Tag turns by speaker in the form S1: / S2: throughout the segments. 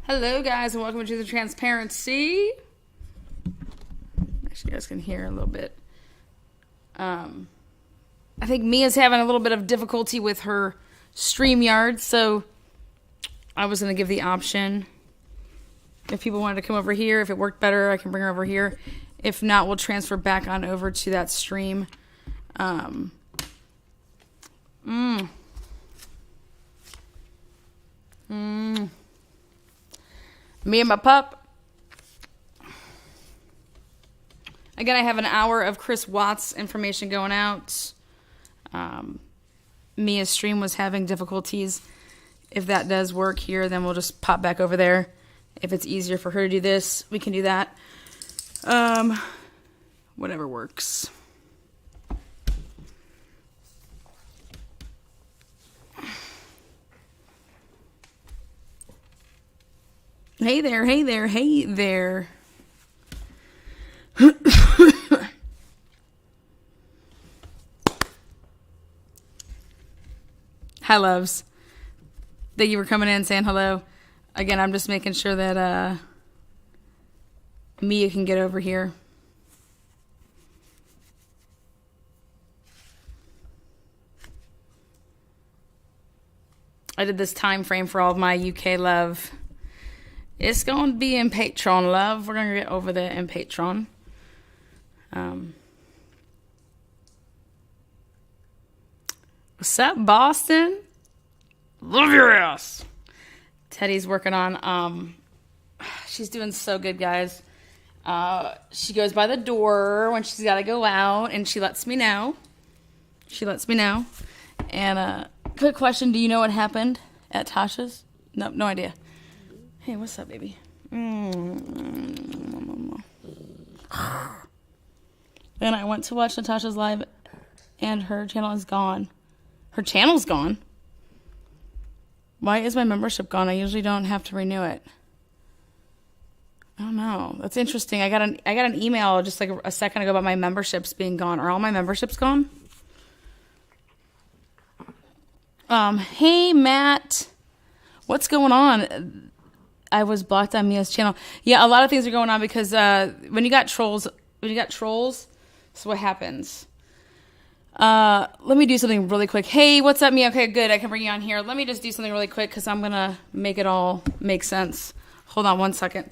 S1: Hello, guys, and welcome to the transparency. Actually, you guys can hear a little bit. I think Mia's having a little bit of difficulty with her StreamYard, so I was going to give the option. If people wanted to come over here, if it worked better, I can bring her over here. If not, we'll transfer back on over to that stream. Me and my pup. Again, I have an hour of Chris Watts information going out. Mia's stream was having difficulties. If that does work here, then we'll just pop back over there. If it's easier for her to do this, we can do that. Whatever works. Hey there, hey there, hey there. Hi, loves. Thank you for coming in and saying hello. Again, I'm just making sure that Mia can get over here. I did this time frame for all of my UK love. It's going to be in Patreon, love. We're going to get over there in Patreon. What's up, Boston? Love your ass. Teddy's working on, she's doing so good, guys. She goes by the door when she's got to go out, and she lets me know. And, quick question, do you know what happened at Tasha's? No, no idea. Hey, what's up, baby? And I went to watch Natasha's live, and her channel is gone. Her channel's gone? Why is my membership gone? I usually don't have to renew it. I don't know. That's interesting. I got an email just like a second ago about my memberships being gone. Are all my memberships gone? Hey, Matt. What's going on? I was blocked on Mia's channel. Yeah, a lot of things are going on because when you got trolls, so what happens? Let me do something really quick. Hey, what's up, Mia? Okay, good. I can bring you on here. Let me just do something really quick because I'm going to make it all make sense. Hold on one second.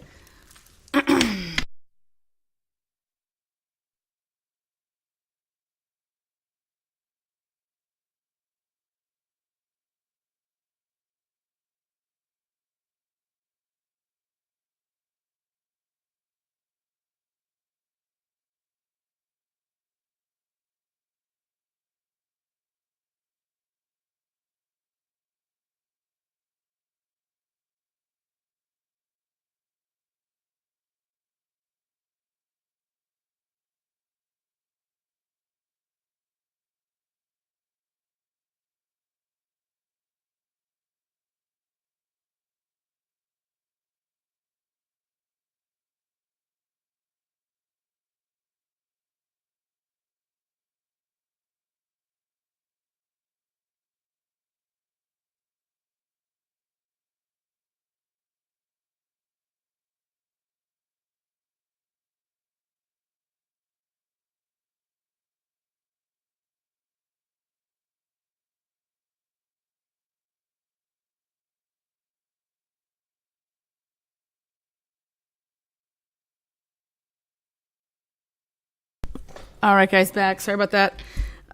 S1: All right, guys, back. Sorry about that.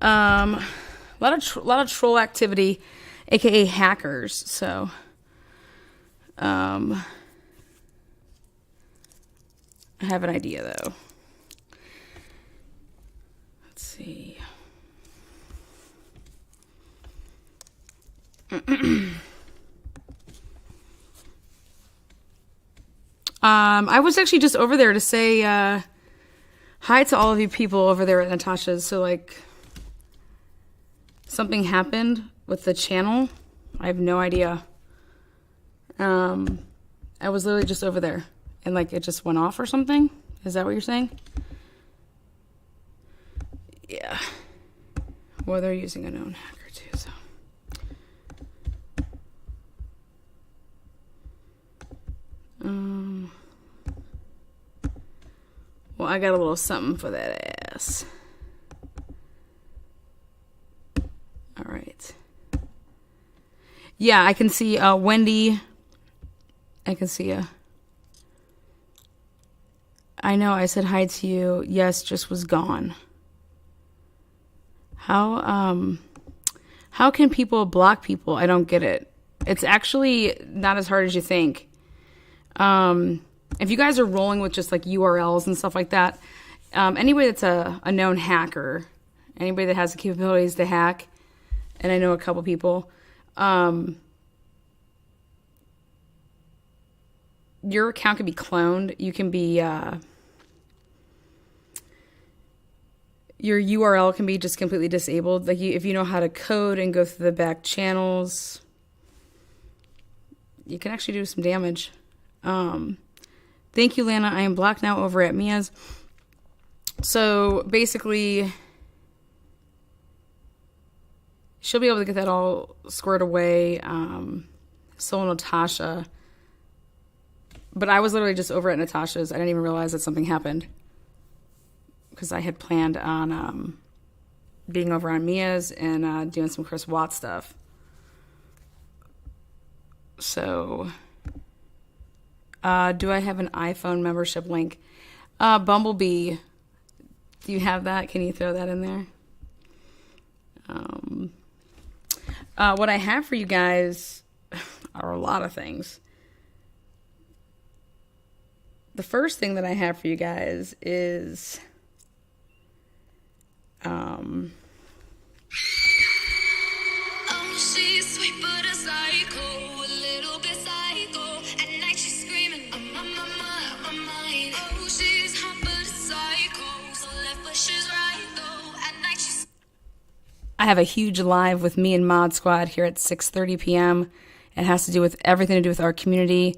S1: A lot of troll activity, aka hackers. So, I have an idea though. Let's see. I was actually just over there to say hi to all of you people over there at Natasha's. So, like, something happened with the channel. I have no idea. I was literally just over there, and, like, it just went off or something. Is that what you're saying? Yeah. Well, they're using a known hacker, too, so. I got a little something for that ass. All right. Yeah, I can see Wendy. I can see you. I know, I said hi to you. Yes, just was gone. How can people block people? I don't get it. It's actually not as hard as you think. If you guys are rolling with just like URLs and stuff like that, anybody that's a known hacker, anybody that has the capabilities to hack, and I know a couple people, your account can be cloned. You can be, your URL can be just completely disabled. Like if you know how to code and go through the back channels, you can actually do some damage. Thank you, Lana. I am blocked now over at Mia's. So basically, she'll be able to get that all squared away. So Natasha. But I was literally just over at Natasha's. I didn't even realize that something happened. Because I had planned on being over on Mia's and doing some Chris Watts stuff. So, do I have an iPhone membership link? Bumblebee, do you have that? Can you throw that in there? What I have for you guys are a lot of things. The first thing that I have for you guys is...
S2: she's sweet but a psycho, a little bit psycho. At night she's screaming, I'm on my mind. Oh, she's hot but a psycho, so left but she's right though. At night she's...
S1: I have a huge live with me and Mod Squad here at 6:30 p.m. It has to do with everything to do with our community.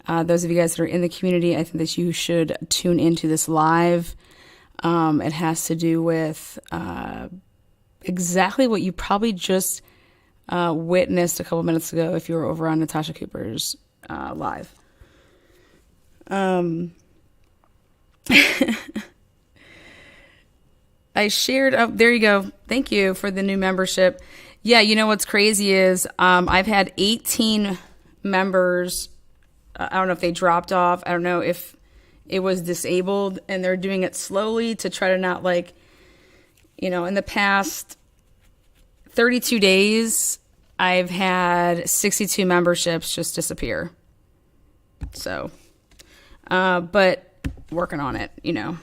S1: Those of you guys that are in the community, I think that you should tune into this live. It has to do with exactly what you probably just witnessed a couple minutes ago if you were over on Natasha Cooper's live. I shared, oh, there you go. Thank you for the new membership. Yeah, you know what's crazy is I've had 18 members. I don't know if they dropped off. I don't know if it was disabled and they're doing it slowly to try to not like, you know, in the past 32 days, I've had 62 memberships just disappear. So, but working on it, you know.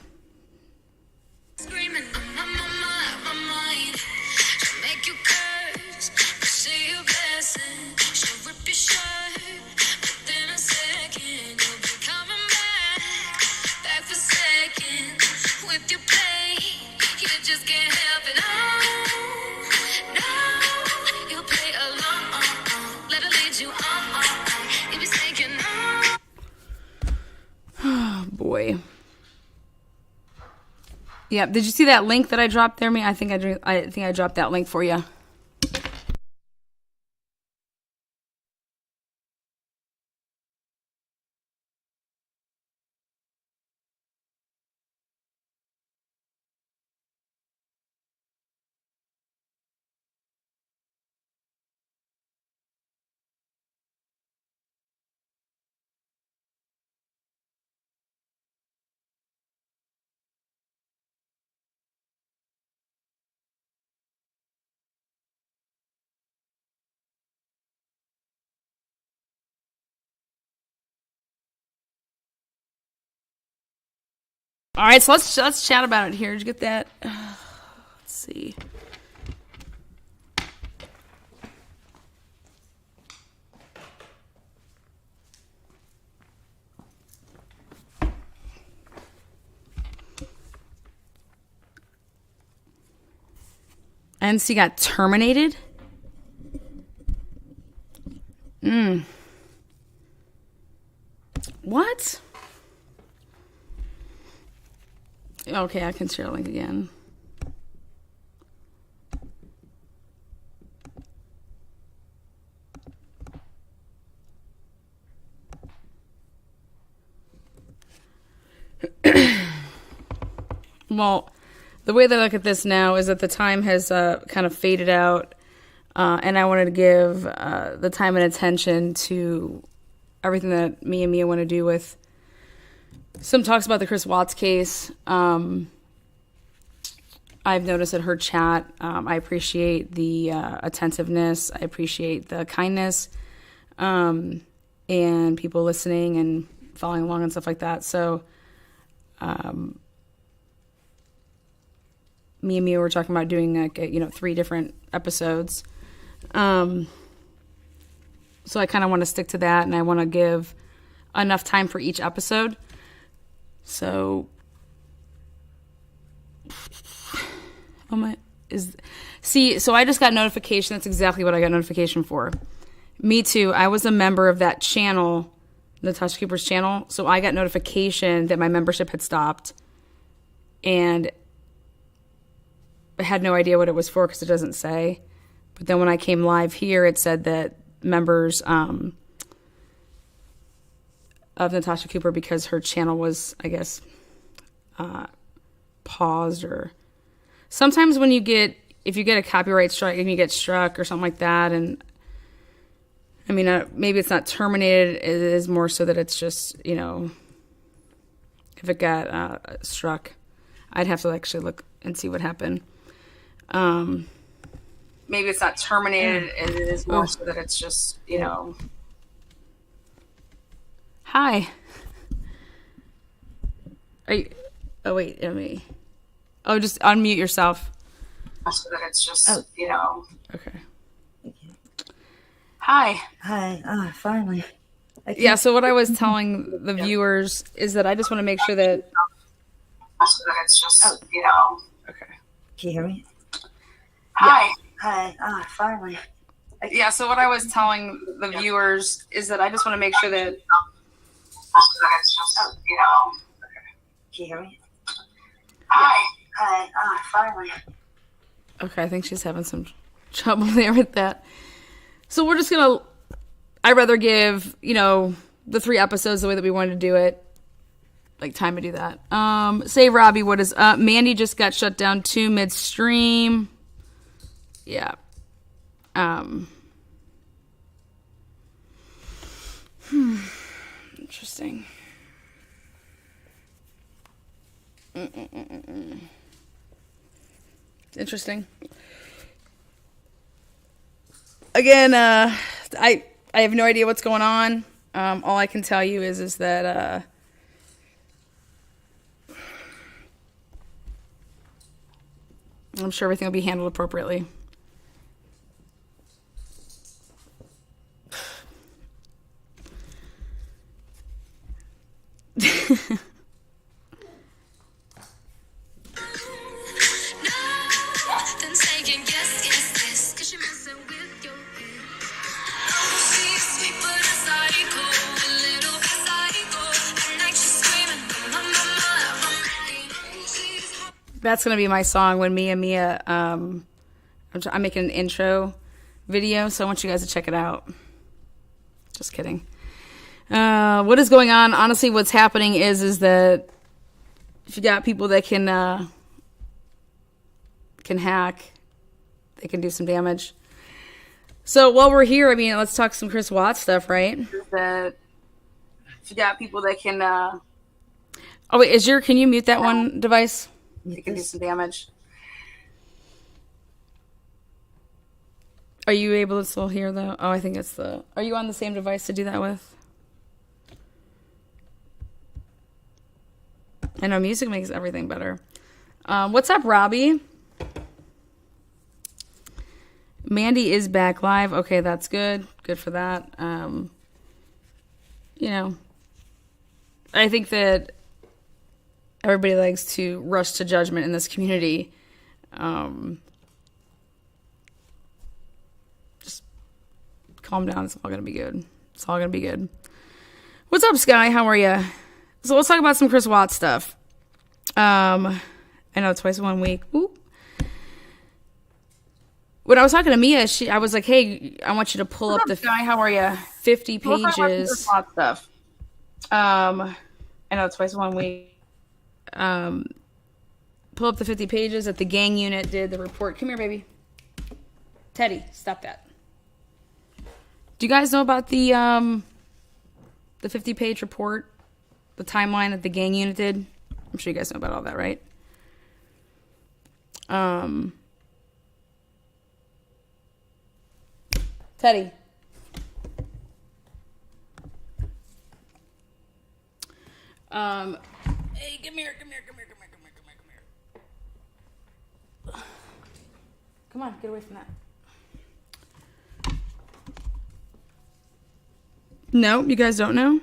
S2: Screaming, I'm on my mind. She'll make you curse, but say your blessing. She'll rip your shirt, within a second. You'll be coming back for seconds. With your play, you just can't help it. Oh, no, you'll play along. Let her lead you on. You'll be thinking,
S1: Oh, boy. Yeah, did you see that link that I dropped there? I think I dropped that link for you. All right, so let's chat about it here. Did you get that? Let's see. NC got terminated? What? Okay, I can share a link again. Well, the way that I look at this now is that the time has kind of faded out, and I wanted to give the time and attention to everything that me and Mia want to do with some talks about the Chris Watts case. I've noticed in her chat, I appreciate the attentiveness. I appreciate the kindness, and people listening and following along and stuff like that. So, me and Mia were talking about doing 3 different episodes. So I kind of want to stick to that, and I want to give enough time for each episode. So, so I just got notification. That's exactly what I got notification for. Me too. I was a member of that channel, Natasha Cooper's channel. So I got notification that my membership had stopped, and I had no idea what it was for because it doesn't say. But then when I came live here, it said that members of Natasha Cooper, because her channel was, I guess, paused, or sometimes when if you get a copyright strike and you get struck or something like that, and I mean, maybe it's not terminated, it is more so that it's just, if it got struck, I'd have to actually look and see what happened. Maybe it's not terminated, it is more so that it's just, Hi. Are you, oh wait, just unmute yourself. So that it's just, Okay. Hi.
S3: Hi. Finally.
S1: Yeah, so what I was telling the viewers is that I just want to make sure that... So that it's just, Okay.
S3: Can you hear me?
S1: Hi.
S3: Hi. Finally.
S1: Yeah, so what I was telling the viewers is that I just want to make sure that... So that it's just, Okay.
S3: Can you hear me?
S1: Hi.
S3: Finally.
S1: Okay, I think she's having some trouble there with that. So we're just going to... I'd rather give, the 3 episodes the way that we wanted to do it. Like, time to do that. Say, Robbie, what is up? Mandy just got shut down too midstream. Yeah. Interesting. Interesting. Again, I have no idea what's going on. All I can tell you is that I'm sure everything will be handled appropriately. That's going to be my song when me and Mia, I'm making an intro video, so I want you guys to check it out. Just kidding. What is going on? Honestly, what's happening is that if you got people that can hack, they can do some damage. So while we're here, I mean, let's talk some Chris Watts stuff, right? That if you got people that can... Oh, wait, can you mute that one device? You can do some damage. Are you able to still hear though? Oh, I think it's are you on the same device to do that with? I know music makes everything better. What's up, Robbie? Mandy is back live. Okay, that's good. Good for that. I think that everybody likes to rush to judgment in this community. Just calm down. It's all going to be good. It's all going to be good. What's up, Sky? How are you? So let's talk about some Chris Watts stuff. I know twice in 1 week. Ooh. When I was talking to Mia, I was like, hey, I want you to pull up the Sky. How are you? 50 pages. We'll talk about Chris Watts stuff. I know twice in 1 week. pull up the 50 pages that the gang unit did the report. Come here, baby. Teddy, stop that. Do you guys know about the 50-page report, the timeline that the gang unit did? I'm sure you guys know about all that, right? Teddy. Hey, come here. Come on, get away from that. No, you guys don't know?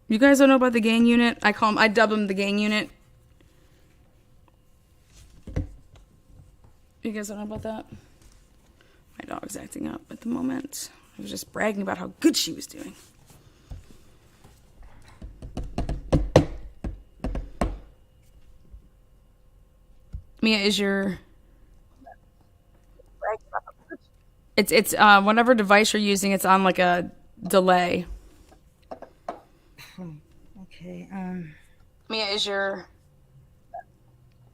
S1: You guys don't know about the gang unit? I dub them the gang unit. You guys don't know about that? My dog's acting up at the moment. I was just bragging about how good she was doing. Mia, is your... It's whatever device you're using, it's on like a delay.
S3: Okay.
S1: Mia, is your...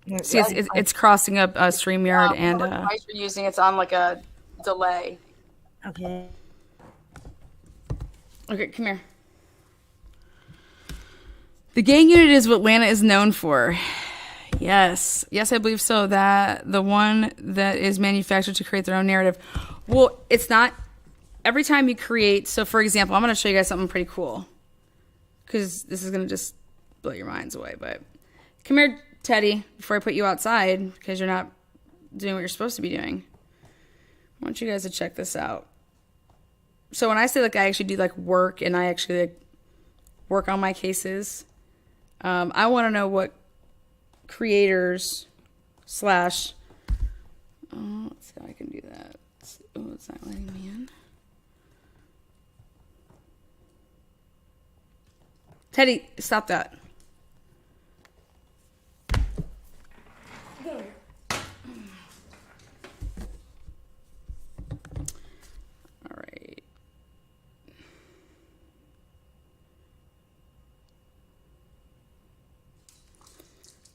S3: Yeah,
S1: See, it's crossing up StreamYard and... Whatever device you're using, it's on like a delay.
S3: okay.
S1: Okay, come here. The gang unit is what Atlanta is known for. Yes, I believe so. That the one that is manufactured to create their own narrative. Well, it's not. Every time you create, so for example, I'm going to show you guys something pretty cool, because this is going to just blow your minds away. But come here, Teddy, before I put you outside, because you're not doing what you're supposed to be doing. I want you guys to check this out. So when I say like I actually do like work and I actually like work on my cases, I want to know what creators / let's see how I can do that. Oh, it's not letting me in. Teddy, stop that. All right.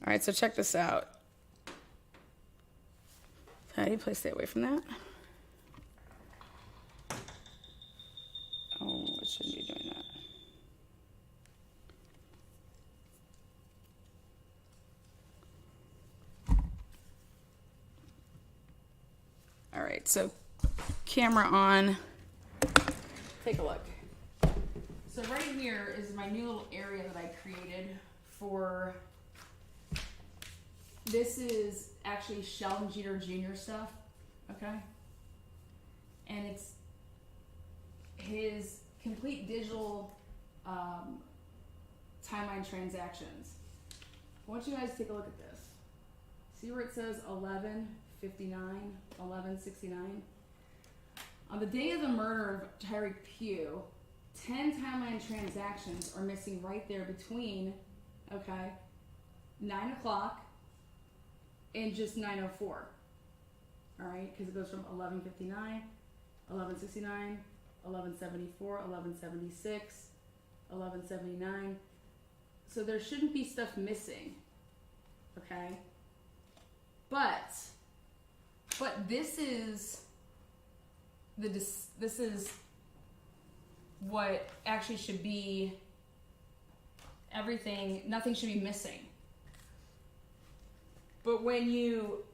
S1: All right, so check this out. Teddy, please stay away from that. Oh, it shouldn't be doing that. All right, so camera on. Take a look. So right here is my new little area that I created for... This is actually Sheldon Jeter Jr. stuff, okay? And it's his complete digital timeline transactions. I want you guys to take a look at this. See where it says 11:59, 11:69? On the day of the murder of Tyreek Pugh, 10 timeline transactions are missing right there between, okay, 9 o'clock and just 9:04. All right, because it goes from 11:59, 11:69, 11:74, 11:76, 11:79. So there shouldn't be stuff missing. Okay? But this is this is what actually should be everything. Nothing should be missing. But when you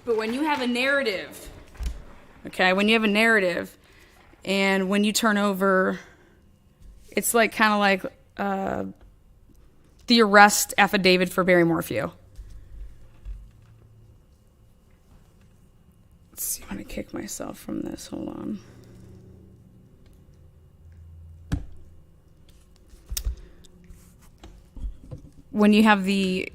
S1: have a narrative, okay, when you have a narrative and when you turn over, it's like kind of like the arrest affidavit for Barry Morphew. Let's see, I'm going to kick myself from this. Hold on. When you have the...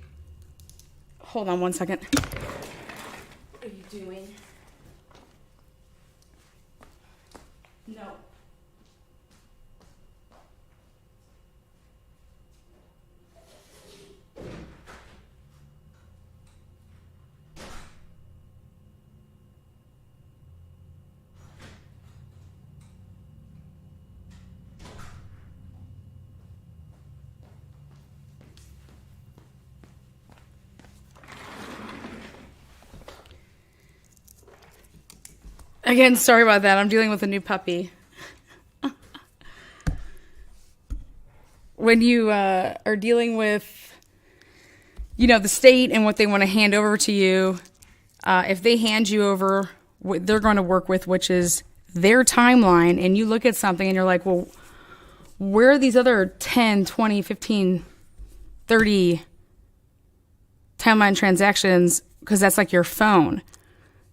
S1: Hold on one second. What are you doing? No. Again, sorry about that. I'm dealing with a new puppy. When you are dealing with, the state and what they want to hand over to you, if they hand you over what they're going to work with, which is their timeline, and you look at something and you're like, well, where are these other 10, 20, 15, 30 timeline transactions? Because that's like your phone.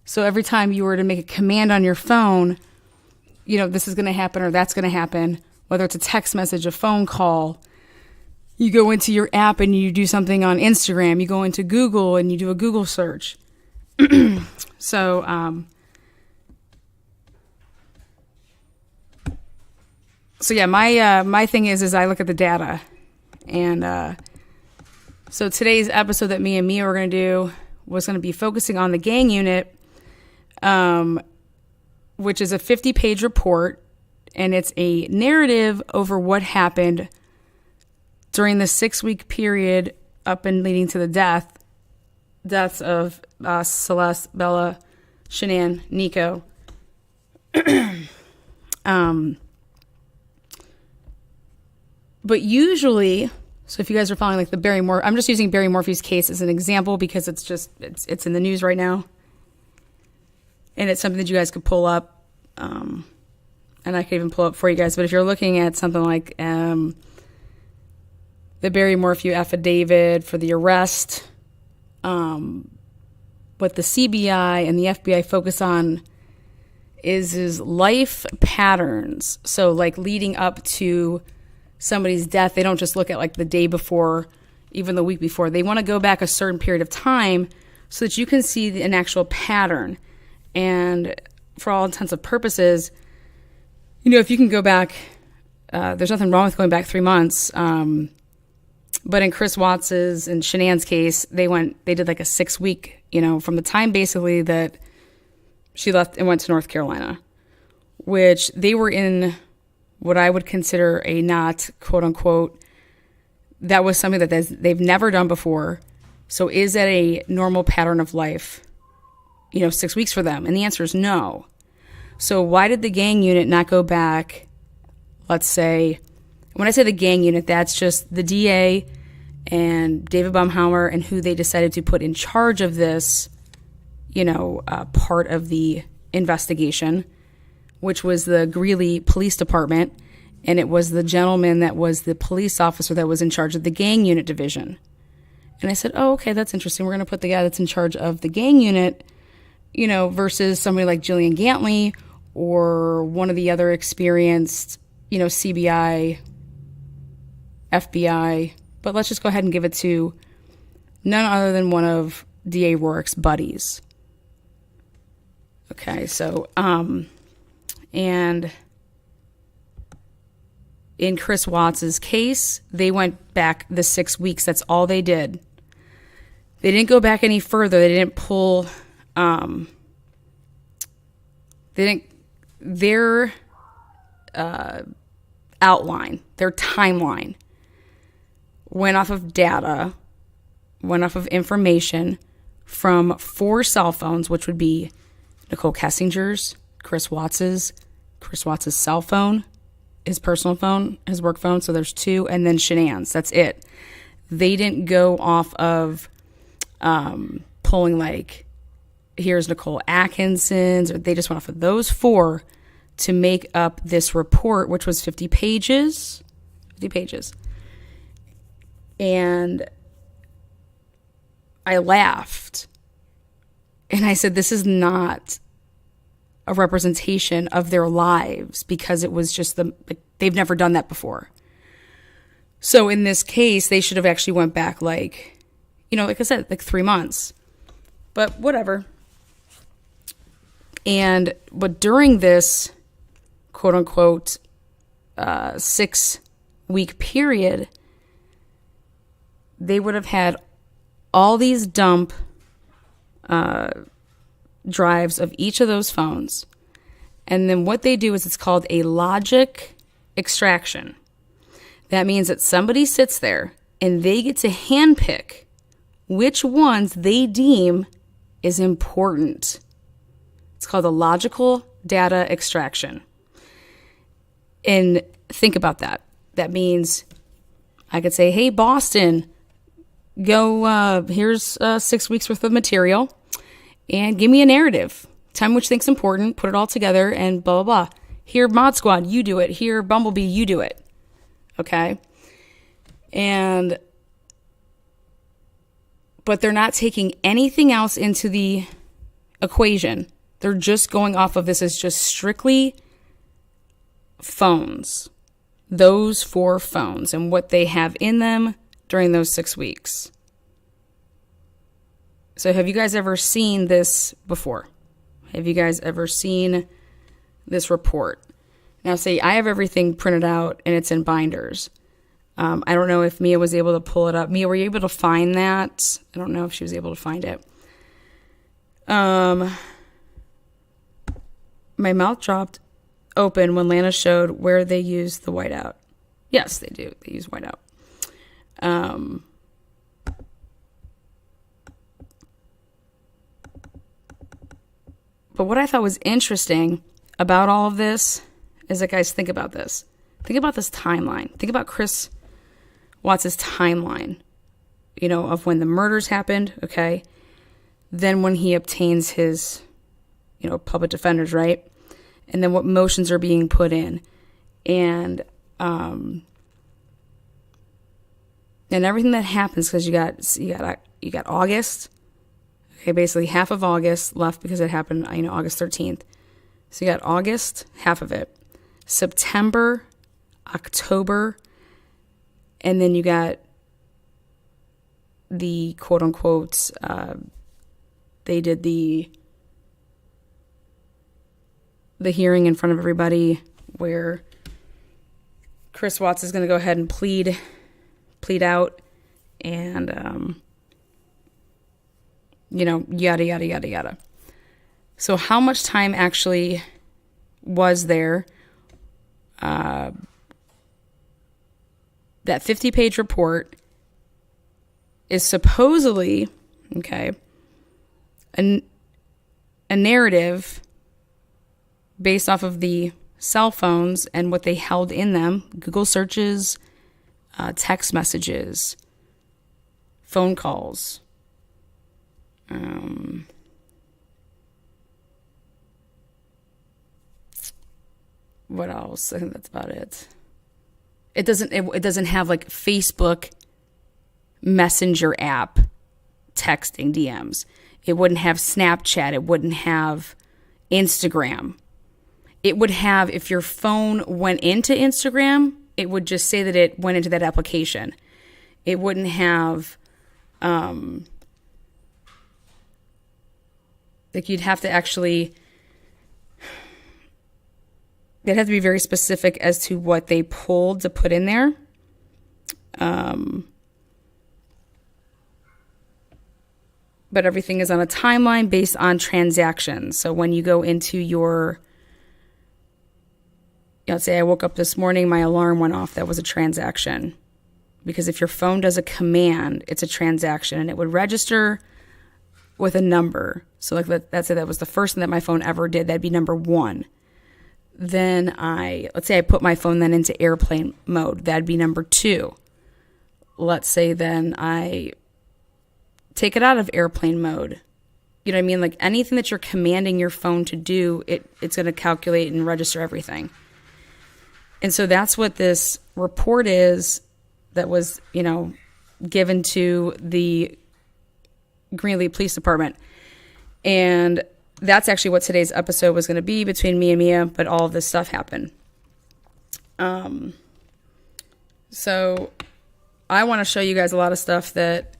S1: So every time you were to make a command on your phone, this is going to happen or that's going to happen, whether it's a text message, a phone call. You go into your app and you do something on Instagram. You go into Google and you do a Google search. So yeah, my thing is I look at the data. And so today's episode that me and Mia were going to do was going to be focusing on the gang unit, which is a 50-page report. And it's a narrative over what happened during the 6-week period up and leading to the deaths of Celeste, Bella, Shanann, Nico. But usually, so if you guys are following like the Barrymore, I'm just using Barry Morphy's case as an example because it's in the news right now. And it's something that you guys could pull up. And I could even pull up for you guys. But if you're looking at something like the Barry Morphy affidavit for the arrest, what the CBI and the FBI focus on is life patterns. So like leading up to somebody's death, they don't just look at like the day before, even the week before. They want to go back a certain period of time so that you can see an actual pattern. And for all intents and purposes, if you can go back, there's nothing wrong with going back 3 months. But in Chris Watts's and Shanann's case, they did like a 6-week, from the time basically that she left and went to North Carolina, which they were in what I would consider a not, quote unquote, that was something that they've never done before. So is that a normal pattern of life, 6 weeks for them? And the answer is no. So why did the gang unit not go back, let's say, when I say the gang unit, that's just the DA and David Baumhauer and who they decided to put in charge of this, part of the investigation, which was the Greeley Police Department, and it was the gentleman that was the police officer that was in charge of the gang unit division. And I said, oh, okay, that's interesting. We're going to put the guy that's in charge of the gang unit, versus somebody like Jillian Gantley or one of the other experienced, CBI, FBI. But let's just go ahead and give it to none other than one of D.A. Rourke's buddies. Okay, so, and in Chris Watts's case, they went back the 6 weeks. That's all they did. They didn't go back any further. They didn't pull, their outline, their timeline went off of data, went off of information from 4 cell phones, which would be Nicole Kessinger's, Chris Watts's cell phone, his personal phone, his work phone. So there's 2, and then Shanann's. That's it. They didn't go off of pulling like, here's Nicole Atkinson's, or they just went off of those 4 to make up this report, which was 50 pages. And I laughed. And I said, this is not a representation of their lives, because it was just they've never done that before. So in this case, they should have actually went back like I said, like 3 months. But whatever. But during this quote unquote 6-week period, they would have had all these dump drives of each of those phones. And then what they do is it's called a logic extraction. That means that somebody sits there and they get to handpick which ones they deem is important It's called a logical data extraction. And think about that. That means I could say, hey, Boston, go, here's 6 weeks worth of material and give me a narrative. Tell me which thing's important, put it all together, and blah, blah, blah. Here, Mod Squad, you do it. Here, Bumblebee, you do it. Okay? But they're not taking anything else into the equation. They're just going off of this as just strictly phones. Those 4 phones and what they have in them during those 6 weeks. So have you guys ever seen this before? Have you guys ever seen this report? Now, say I have everything printed out and it's in binders. I don't know if Mia was able to pull it up. Mia, were you able to find that? I don't know if she was able to find it. My mouth dropped open when Lana showed where they use the whiteout. Yes, they do. They use whiteout. But what I thought was interesting about all of this is that, guys, think about this. Think about this timeline. Think about Chris Watts' timeline, of when the murders happened, okay? Then when he obtains his, public defenders, right? And then what motions are being put in. And everything that happens, because you got August. Okay, basically half of August left because it happened, August 13th. So you got August, half of it. September, October, and then you got the quote-unquote, they did the hearing in front of everybody where Chris Watts is going to go ahead and plead out and, yada, yada, yada, yada. So how much time actually was there? That 50-page report is supposedly, a narrative based off of the cell phones and what they held in them, Google searches, text messages, phone calls. What else? I think that's about it. It doesn't have like Facebook Messenger app texting DMs. It wouldn't have Snapchat. It wouldn't have Instagram. It would have, if your phone went into Instagram, it would just say that it went into that application. It wouldn't have, you'd have to actually, they'd have to be very specific as to what they pulled to put in there. But everything is on a timeline based on transactions. So when you go into your, let's say I woke up this morning, my alarm went off. That was a transaction. Because if your phone does a command, it's a transaction. And it would register with a number. So like let's say that was the first thing that my phone ever did. That'd be number 1. Then let's say I put my phone then into airplane mode. That'd be number 2. Let's say then I take it out of airplane mode. You know what I mean? Like anything that you're commanding your phone to do, it's going to calculate and register everything. And so that's what this report is that was, given to the Greenlee Police Department. And that's actually what today's episode was going to be between me and Mia, but all of this stuff happened. So I want to show you guys a lot of stuff that,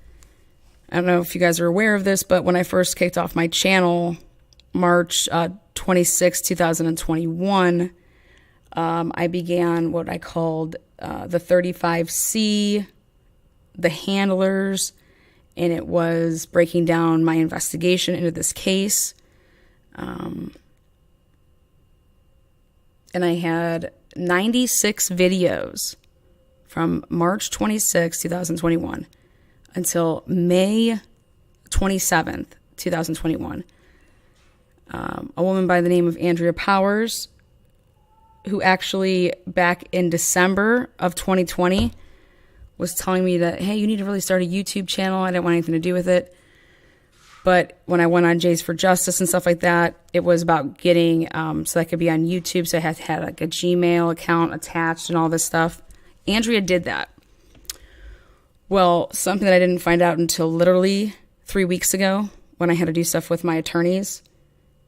S1: I don't know if you guys are aware of this, but when I first kicked off my channel, March 26, 2021, I began what I called the 35C, the handlers, and it was breaking down my investigation into this case. And I had 96 videos from March 26, 2021 until May 27th, 2021. a woman by the name of Andrea Powers, who actually back in December of 2020 was telling me that, hey, you need to really start a YouTube channel. I didn't want anything to do with it. But when I went on Jays for Justice and stuff like that, it was about getting, so I could be on YouTube. So I had like a Gmail account attached and all this stuff. Andrea did that. Well, something that I didn't find out until literally 3 weeks ago when I had to do stuff with my attorneys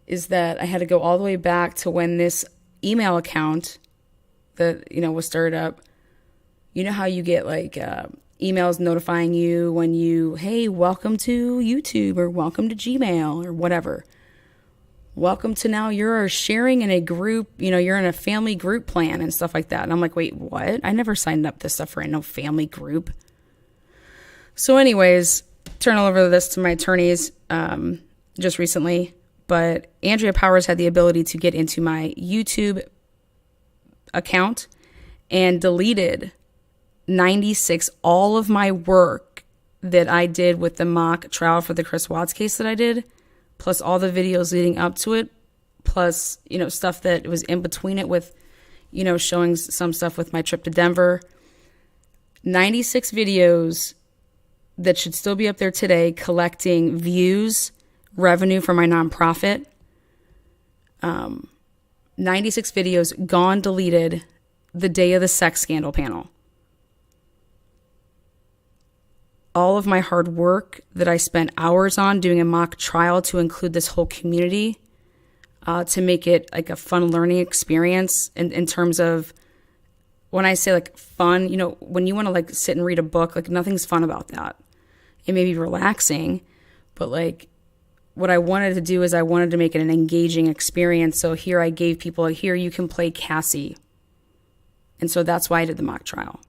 S1: is that I had to go all the way back to when this email account that, was started up. You know how you get like emails notifying you when hey, welcome to YouTube or welcome to Gmail or whatever. Welcome to now you're sharing in a group, you're in a family group plan and stuff like that. And I'm like, wait, what? I never signed up this stuff for no family group. So anyways, turn all over this to my attorneys just recently. But Andrea Powers had the ability to get into my YouTube account and deleted 96, all of my work that I did with the mock trial for the Chris Watts case that I did, plus all the videos leading up to it, plus, stuff that was in between it with, showing some stuff with my trip to Denver. 96 videos that should still be up there today collecting views, revenue for my nonprofit. 96 videos gone, deleted the day of the sex scandal panel. All of my hard work that I spent hours on doing a mock trial to include this whole community, to make it like a fun learning experience in terms of, when I say like fun, when you want to like sit and read a book, like nothing's fun about that. It may be relaxing, but like what I wanted to do is I wanted to make it an engaging experience. So here I gave people, here you can play Cassie. And so that's why I did the mock trial.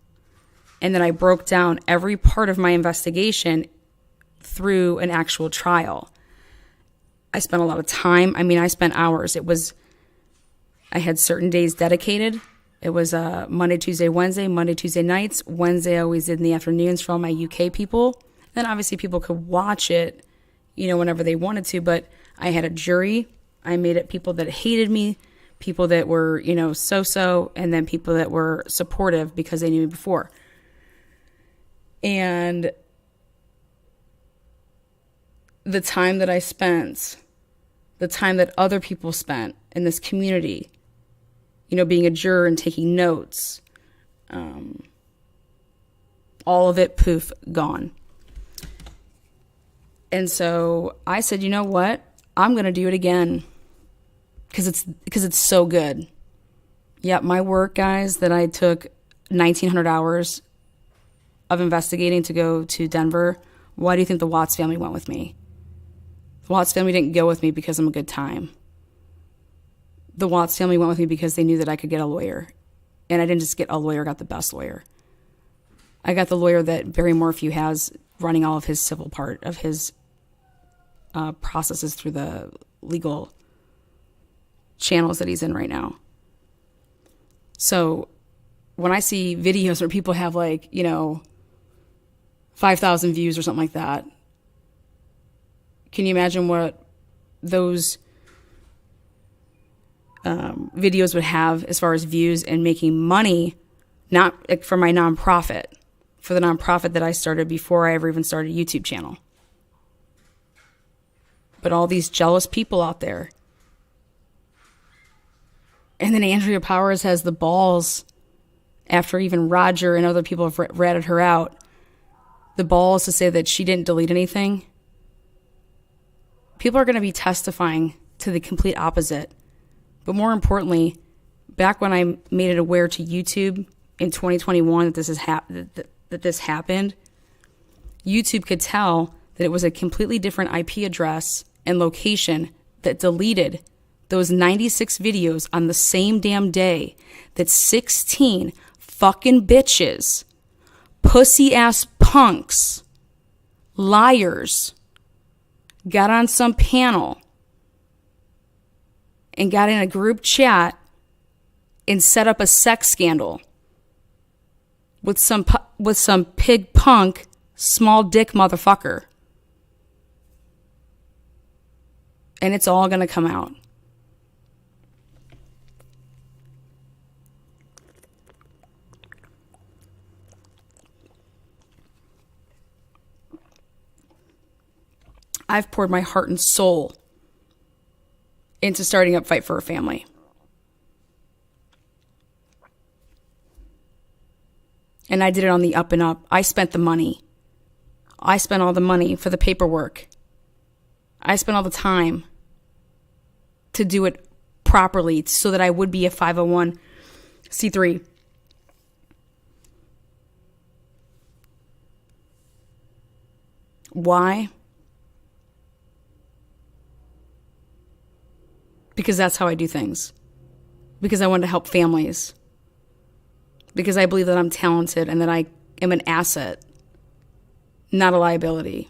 S1: And then I broke down every part of my investigation through an actual trial. I spent a lot of time. I spent hours. I had certain days dedicated. It was Monday, Tuesday, Wednesday, Monday, Tuesday nights. Wednesday I always did in the afternoons for all my UK people. Then obviously people could watch it, whenever they wanted to. But I had a jury. I made it people that hated me, people that were, so-so, and then people that were supportive because they knew me before. And the time that I spent, the time that other people spent in this community, being a juror and taking notes, all of it, poof, gone. And so I said, you know what? I'm going to do it again because it's so good. Yeah, my work, guys, that I took 1,900 hours of investigating to go to Denver. Why do you think the Watts family went with me? The Watts family didn't go with me because I'm a good time. The Watts family went with me because they knew that I could get a lawyer. And I didn't just get a lawyer, I got the best lawyer. I got the lawyer that Barry Morphew has running all of his civil part of his processes through the legal channels that he's in right now. So when I see videos where people have 5,000 views or something like that, can you imagine what those videos would have as far as views and making money, not for my nonprofit, for the nonprofit that I started before I ever even started a YouTube channel. But all these jealous people out there. And then Andrea Powers has the balls, after even Roger and other people have ratted her out, the balls to say that she didn't delete anything. People are going to be testifying to the complete opposite. But more importantly, back when I made it aware to YouTube in 2021 that this happened, YouTube could tell that it was a completely different IP address and location that deleted those 96 videos on the same damn day that 16 fucking bitches, pussy ass punks, liars, got on some panel and got in a group chat and set up a sex scandal with some pig punk, small dick motherfucker. And it's all going to come out. I've poured my heart and soul into starting up Fight for a Family. And I did it on the up and up. I spent the money. I spent all the money for the paperwork. I spent all the time to do it properly so that I would be a 501c3. Why? Because that's how I do things. Because I want to help families. Because I believe that I'm talented and that I am an asset, not a liability.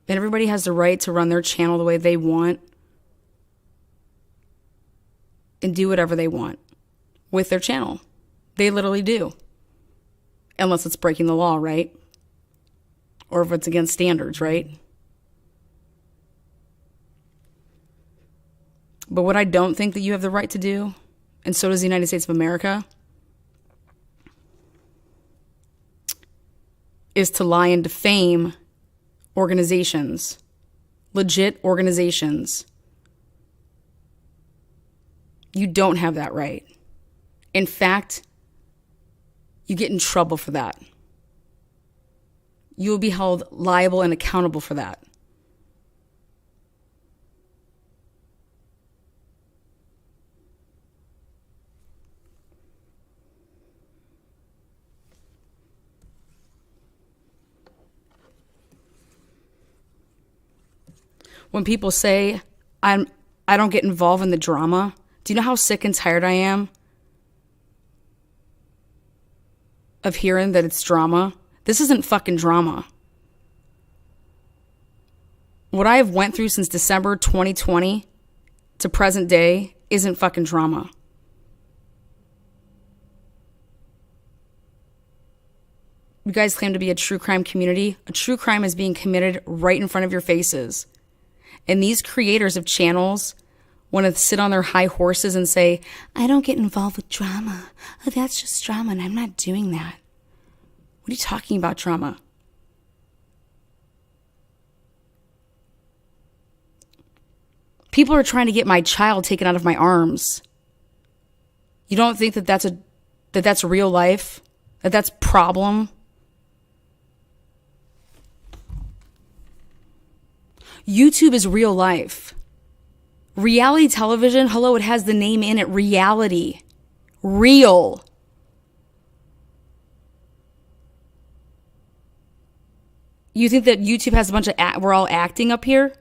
S1: And everybody has the right to run their channel the way they want and do whatever they want with their channel. They literally do. Unless it's breaking the law, right? Or if it's against standards, right? But what I don't think that you have the right to do, and so does the United States of America, is to lie and defame organizations, legit organizations. You don't have that right. In fact, you get in trouble for that. You will be held liable and accountable for that. When people say I don't get involved in the drama, do you know how sick and tired I am of hearing that it's drama? This isn't fucking drama. What I have went through since December 2020 to present day isn't fucking drama. You guys claim to be a true crime community. A true crime is being committed right in front of your faces. And these creators of channels want to sit on their high horses and say, I don't get involved with drama. Oh, that's just drama, and I'm not doing that. What are you talking about, drama? People are trying to get my child taken out of my arms. You don't think that that's real life? That's problem? YouTube is real life. Reality television, hello, it has the name in it, reality. Real. You think that YouTube has a bunch of, we're all acting up here?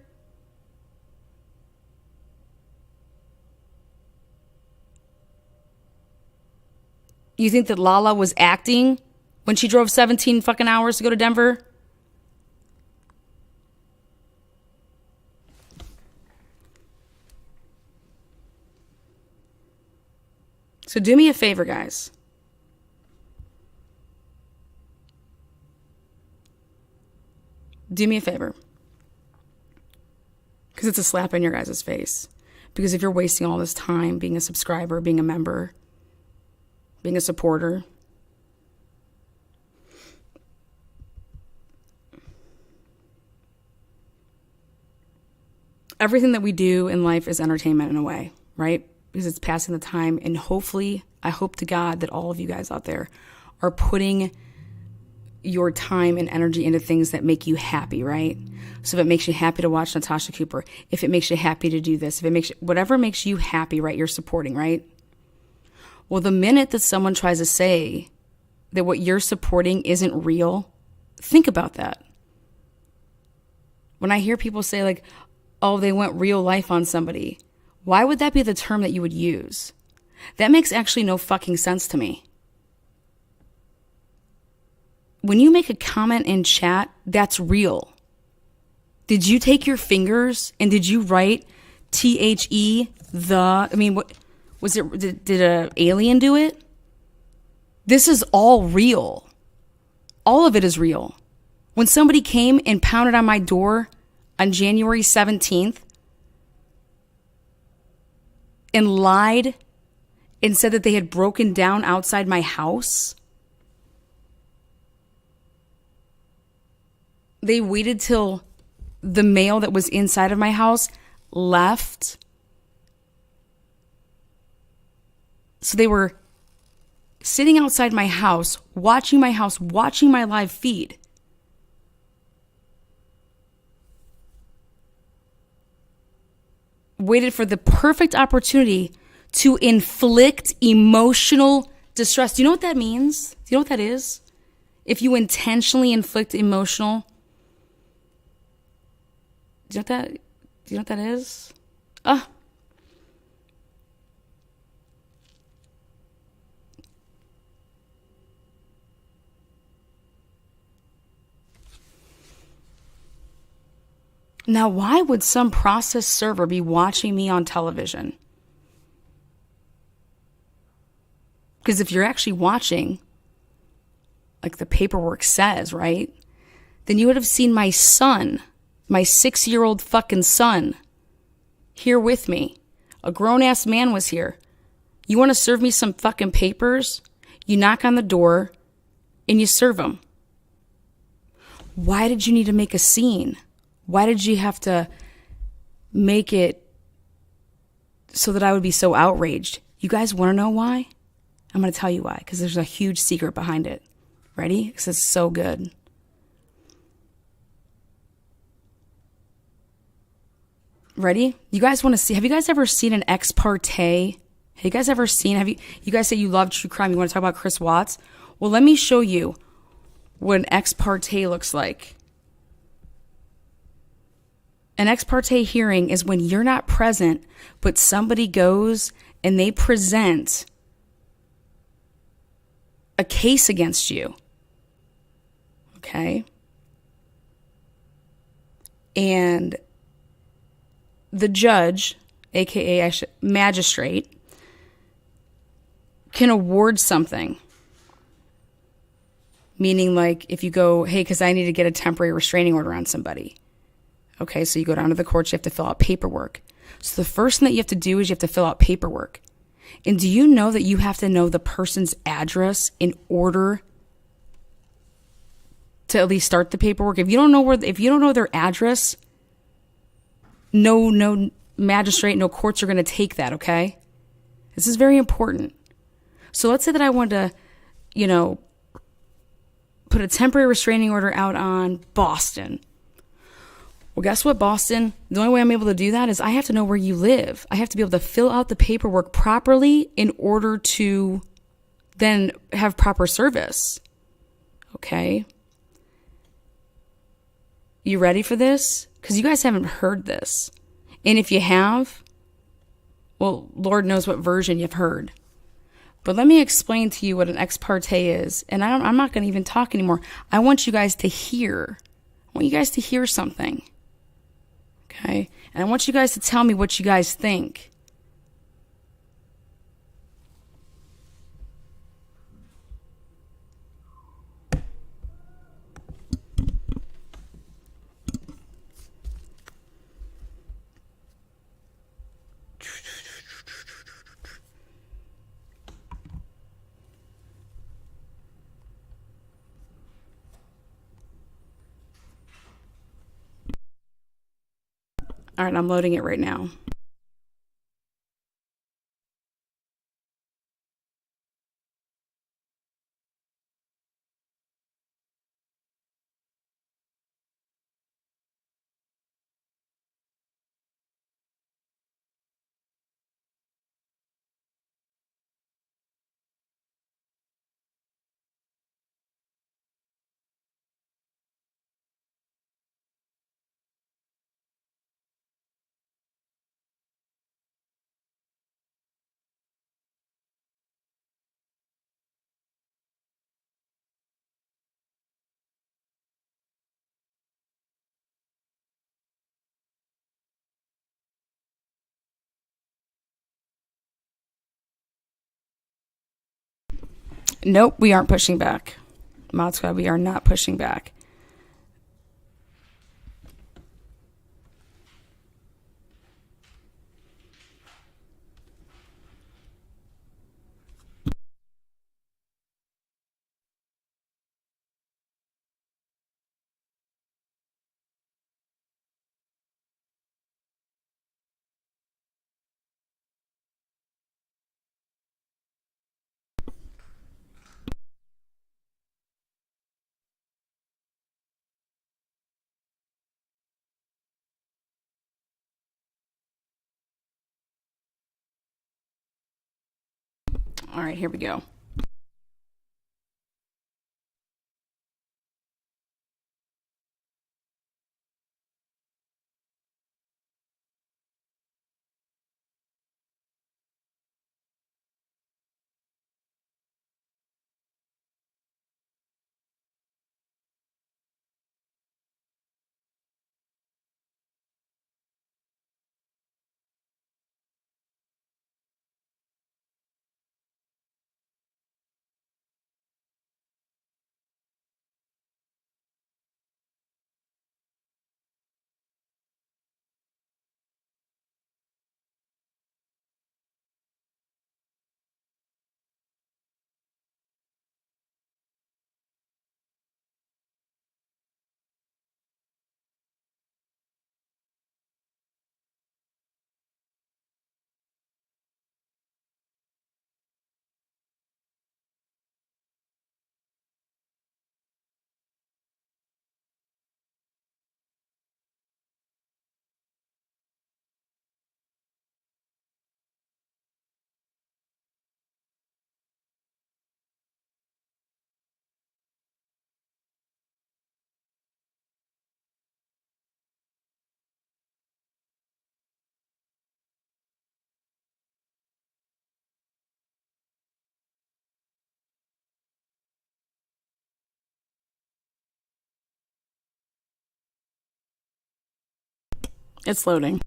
S1: You think that Lala was acting when she drove 17 fucking hours to go to Denver? So do me a favor, guys. Do me a favor. Because it's a slap in your guys' face. Because if you're wasting all this time being a subscriber, being a member, being a supporter, everything that we do in life is entertainment in a way, right? Because it's passing the time, and hopefully, I hope to God that all of you guys out there are putting your time and energy into things that make you happy, right? So if it makes you happy to watch Natasha Cooper, if it makes you happy to do this, if it makes you, whatever makes you happy, right, you're supporting, right? Well, the minute that someone tries to say that what you're supporting isn't real, think about that. When I hear people say like, oh, they went real life on somebody, why would that be the term that you would use? That makes actually no fucking sense to me. When you make a comment in chat, that's real. Did you take your fingers and did you write THE, the, I mean, what was it, did an alien do it? This is all real. All of it is real. When somebody came and pounded on my door on January 17th and lied and said that they had broken down outside my house, they waited till the mail that was inside of my house left. So they were sitting outside my house, watching my live feed. Waited for the perfect opportunity to inflict emotional distress. Do you know what that means? Do you know what that is? If you intentionally inflict emotional, do you know what that is? Now, why would some process server be watching me on television? Because if you're actually watching, like the paperwork says, right? Then you would have seen my son, my 6-year-old fucking son, here with me. A grown-ass man was here. You want to serve me some fucking papers? You knock on the door and you serve them. Why did you need to make a scene? Why did you have to make it so that I would be so outraged? You guys want to know why? I'm going to tell you why, because there's a huge secret behind it. Ready? Because it's so good. Ready? You guys want to see? Have you guys ever seen an ex parte? Have you guys ever seen? You guys say you love true crime. You want to talk about Chris Watts? Well, let me show you what an ex parte looks like. An ex parte hearing is when you're not present, but somebody goes and they present a case against you. Okay? And the judge, aka magistrate, can award something. Meaning, like, if you go, hey, because I need to get a temporary restraining order on somebody. Okay, so you go down to the courts, you have to fill out paperwork. So the first thing that you have to do is you have to fill out paperwork. And do you know that you have to know the person's address in order to at least start the paperwork? If you don't know their address, no magistrate, no courts are going to take that, okay? This is very important. So let's say that I wanted to, put a temporary restraining order out on Boston. Well, guess what, Boston? The only way I'm able to do that is I have to know where you live. I have to be able to fill out the paperwork properly in order to then have proper service. Okay? You ready for this? Because you guys haven't heard this. And if you have, well, Lord knows what version you've heard. But let me explain to you what an ex parte is. And I'm not going to even talk anymore. I want you guys to hear. I want you guys to hear something. Okay? And I want you guys to tell me what you guys think. All right, I'm loading it right now. Nope, we aren't pushing back. Mod Squad, we are not pushing back. All right, here we go. It's loading.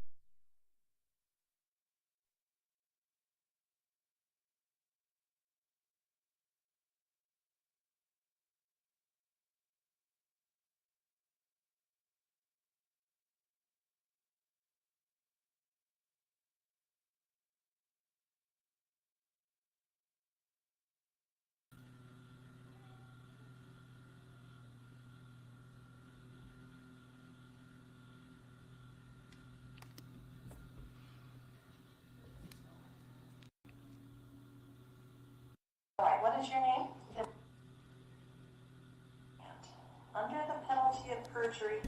S4: All right, what is your name? Under the penalty of perjury,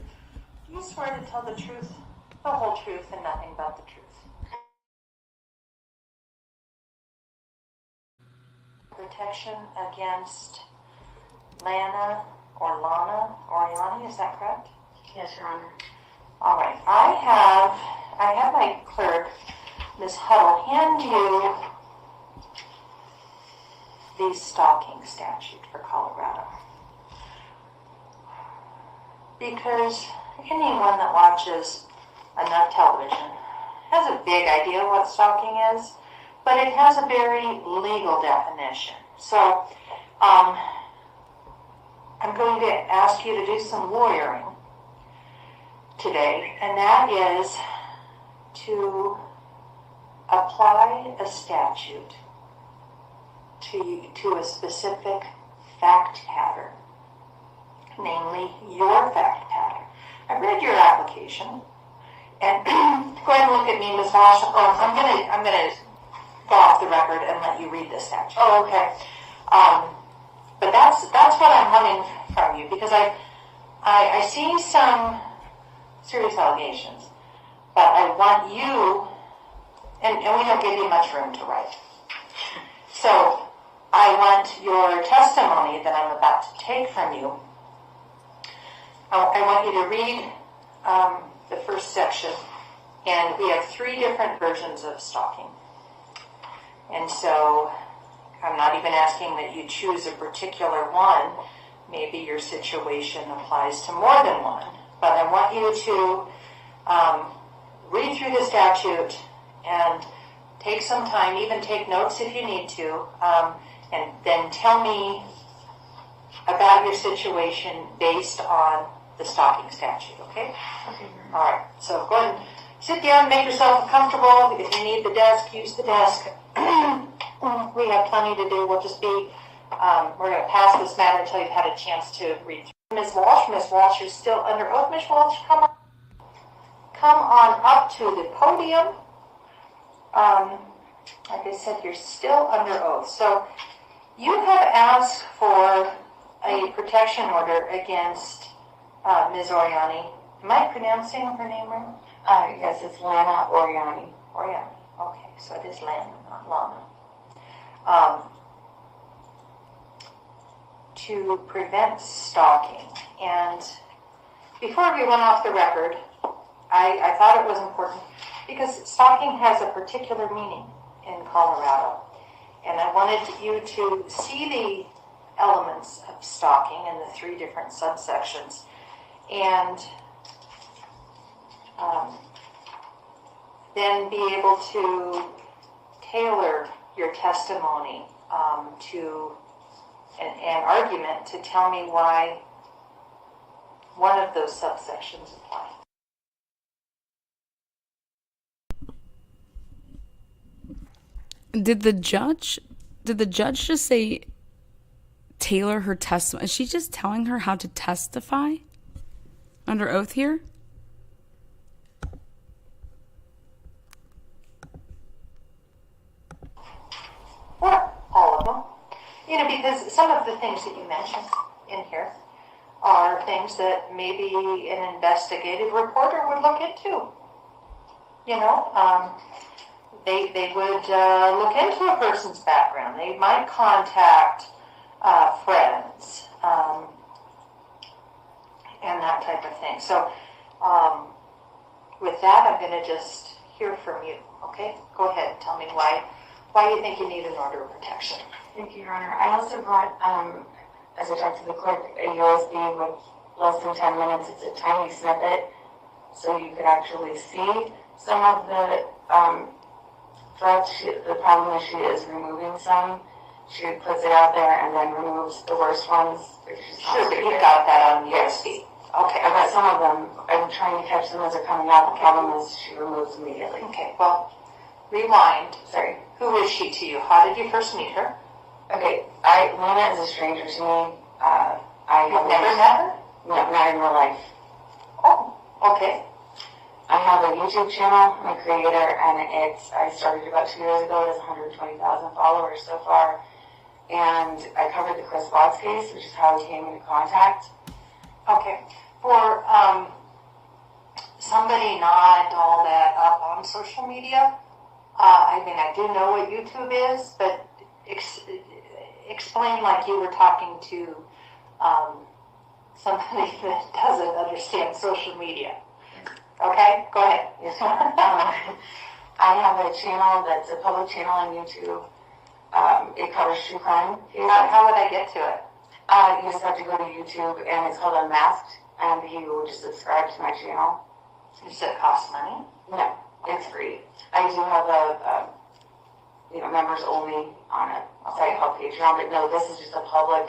S4: do you swear to tell the truth, the whole truth, and nothing but the truth? Protection against Lana or Lana Oriani, is that correct?
S3: Yes, Your Honor.
S4: All right, I have my clerk, Ms. Huddle, hand you the stalking statute for Colorado. Because anyone that watches enough television has a big idea what stalking is, but it has a very legal definition. So I'm going to ask you to do some lawyering today, and that is to apply a statute to a specific fact pattern, namely your fact pattern. I read your application, and go ahead and look at me, Ms. Walsh. Oh, I'm gonna go off the record and let you read this statute. Oh, okay. But that's what I'm wanting from you, because I see some serious allegations, but I want you, and we don't give you much room to write. So I want your testimony that I'm about to take from you. I want you to read the first section, and we have 3 different versions of stalking. And so I'm not even asking that you choose a particular one. Maybe your situation applies to more than one. But I want you to read through the statute and take some time, even take notes if you need to, and then tell me about your situation based on the stalking statute, okay?
S3: Okay.
S4: All right, so go ahead and sit down, make yourself comfortable. If you need the desk, use the desk. We have plenty to do. We'll just be, we're going to pass this matter until you've had a chance to read through. Ms. Walsh is still under oath. Ms. Walsh, come on up to the podium. Like I said, you're still under oath. So you have asked for a protection order against Ms. Oriani. Am I pronouncing her name right?
S3: Yes, it's Lana Oriani.
S4: Oriani. Okay, so it is Lana, not Lana. um, to prevent stalking. And before we went off the record, I thought it was important because stalking has a particular meaning in Colorado. And I wanted you to see the elements of stalking in the 3 different subsections, and then be able to tailor your testimony to an argument to tell me why one of those subsections apply.
S1: Did the judge just say tailor her testimony? Is she just telling her how to testify under oath here?
S4: Or all of them. You know, because some of the things that you mentioned in here are things that maybe an investigative reporter would look into. You know, they would look into a person's background. They might contact friends and that type of thing. So with that, I'm going to just hear from you. Okay? Go ahead and tell me why you think you need an order of protection.
S5: Thank you, Your Honor. I also brought, as I talked to the clerk, a USB with less than 10 minutes. It's a tiny snippet, so you could actually see some of the threats. The problem is she is removing some. She puts it out there and then removes the worst ones.
S4: Sure, but you got that on USB. Okay.
S5: I got some of them. I'm trying to catch them as they're coming out. The problem is she removes immediately.
S4: Okay, well, rewind.
S5: Sorry.
S4: Who is she to you? How did you first meet her?
S5: Okay, Lena is a stranger to me.
S4: You've never met her?
S5: No, not in real life.
S4: Oh, okay.
S5: I have a YouTube channel, I'm a creator, and I started about 2 years ago. It has 120,000 followers so far. And I covered the Chris Watts case, which is how we came into contact.
S4: Okay. For somebody not all that up on social media, I mean, I do know what YouTube is, but explain like you were talking to somebody that doesn't understand social media. Okay, go ahead.
S5: Yes, I have a channel that's a public channel on YouTube. It covers true crime cases.
S4: How would I get to it?
S5: You just have to go to YouTube, and it's called Unmasked, and you will just subscribe to my channel.
S4: Does it cost money?
S5: No, it's free. I do have a members only on a site called Patreon, but no, this is just a public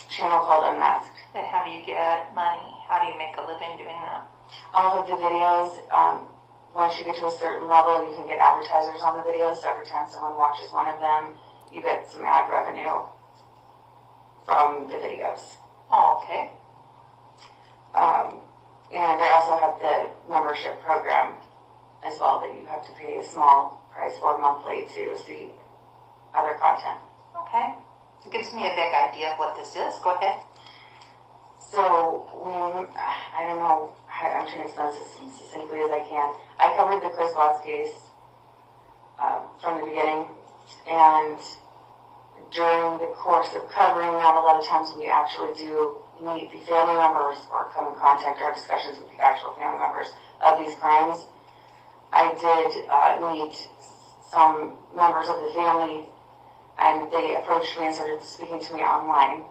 S5: channel called Unmasked.
S4: Then how do you get money? How do you make a living doing that?
S5: All of the videos, once you get to a certain level, you can get advertisers on the videos. So every time someone watches one of them, you get some ad revenue from the videos.
S4: Oh, okay.
S5: And I also have the membership program as well that you have to pay a small price for monthly to see other content.
S4: Okay. It gives me a big idea of what this is. Go ahead.
S5: So, I don't know, I'm trying to explain this as succinctly as I can. I covered the Chris Watts case from the beginning, and during the course of covering that, a lot of times we actually do meet the family members or come in contact or have discussions with the actual family members of these crimes. I did meet some members of the family, and they approached me and started speaking to me online.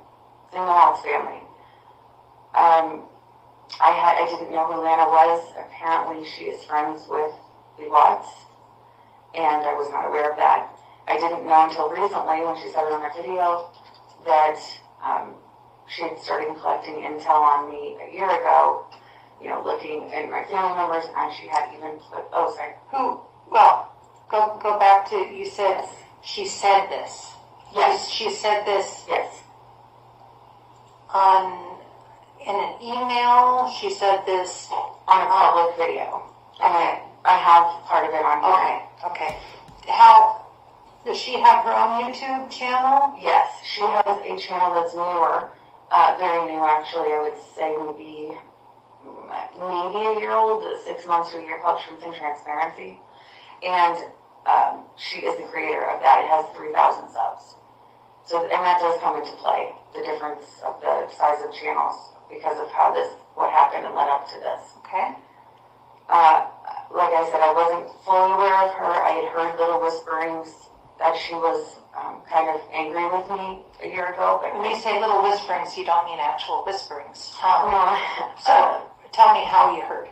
S5: They know how it's family. I didn't know who Lana was. Apparently she is friends with the Watts, and I was not aware of that. I didn't know until recently when she said it on her video that she had started collecting intel on me a year ago, looking at my family members, and she had even put,
S4: Who? Well, go back to, you said she said this.
S5: Yes.
S4: She said this
S5: Yes.
S4: in an email. She said this
S5: On a public video.
S4: Okay.
S5: I have part of it on here.
S4: Okay. How does she have her own YouTube channel?
S5: Yes, she has a channel that's newer, very new actually. I would say maybe a year old, 6 months to a year, called Truth and Transparency. And she is the creator of that. It has 3,000 subs. So, and that does come into play, the difference of the size of channels because of how what happened and led up to this.
S4: Okay.
S5: Like I said, I wasn't fully aware of her. I had heard little whisperings that she was kind of angry with me a year ago. But
S4: When you say little whisperings, you don't mean actual whisperings.
S5: no,
S4: So tell me how you heard.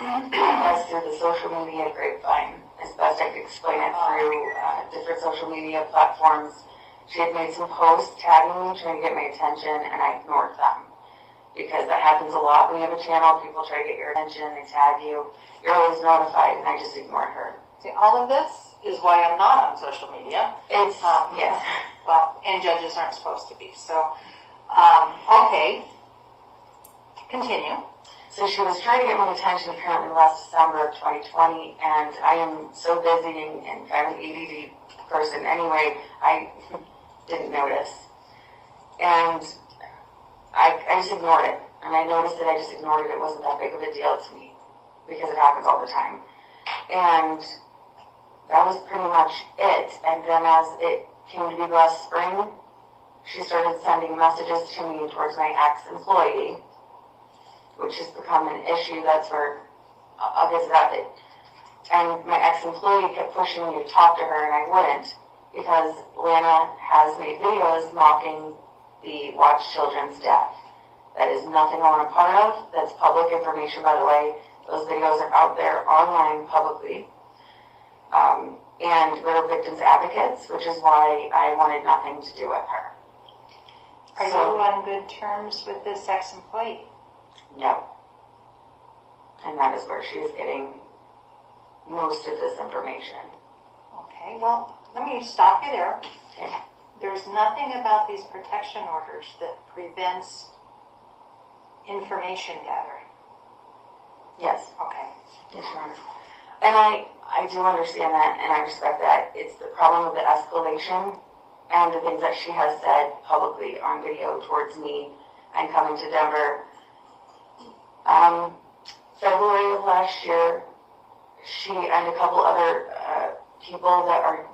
S5: as through the social media grapevine, as best I could explain it through different social media platforms. She had made some posts tagging me, trying to get my attention, and I ignored them. Because that happens a lot when you have a channel. People try to get your attention, they tag you. You're always notified, and I just ignored her.
S4: See, all of this is why I'm not on social media.
S5: It's, yes.
S4: Well, and judges aren't supposed to be. So, okay. Continue.
S5: So she was trying to get my attention apparently last December of 2020, and I am so busy and kind of ADD person anyway, I didn't notice. And I just ignored it. And I noticed that I just ignored it. It wasn't that big of a deal to me because it happens all the time. And that was pretty much it. And then as it came to be last spring, she started sending messages to me towards my ex-employee, which has become an issue. That's where I'll get to that bit. And my ex-employee kept pushing me to talk to her, and I wouldn't, because Lana has made videos mocking the Watch Children's death. That is nothing I want a part of. That's public information, by the way. Those videos are out there online publicly. And we're victims advocates, which is why I wanted nothing to do with her.
S4: Are you on good terms with this ex-employee?
S5: No. And that is where she is getting most of this information.
S4: Okay, well, let me stop you there.
S5: Okay.
S4: There's nothing about these protection orders that prevents information gathering.
S5: Yes.
S4: Okay.
S5: Yes, Your Honor. And I do understand that, and I respect that. It's the problem of the escalation and the things that she has said publicly on video towards me and coming to Denver. February of last year, she and a couple other people that are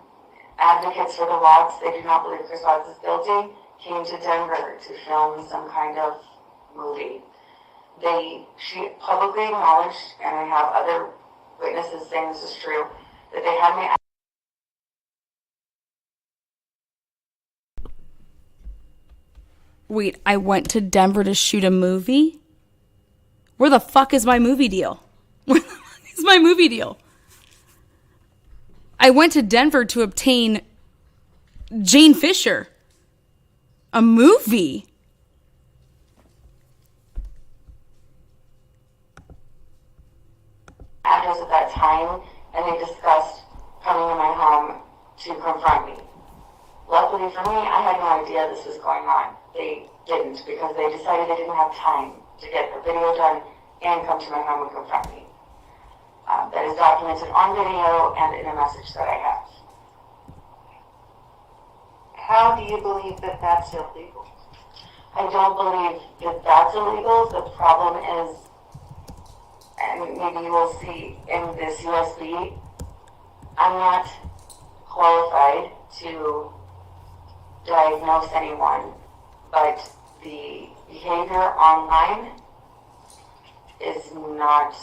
S5: advocates for the Watts, they do not believe Chris Watts is guilty, came to Denver to film some kind of movie. She publicly acknowledged, and I have other witnesses saying this is true, that they had me.
S1: Wait, I went to Denver to shoot a movie? Where the fuck is my movie deal? Where the fuck is my movie deal? I went to Denver to obtain Jane Fisher. A movie?
S5: Address at that time, and they discussed coming to my home to confront me. Luckily for me, I had no idea this was going on. They didn't, because they decided they didn't have time to get the video done and come to my home and confront me. That is documented on video and in a message that I have.
S4: How do you believe that that's illegal?
S5: I don't believe that that's illegal. The problem is, and maybe you will see in this USB, I'm not qualified to diagnose anyone, but the behavior online is not,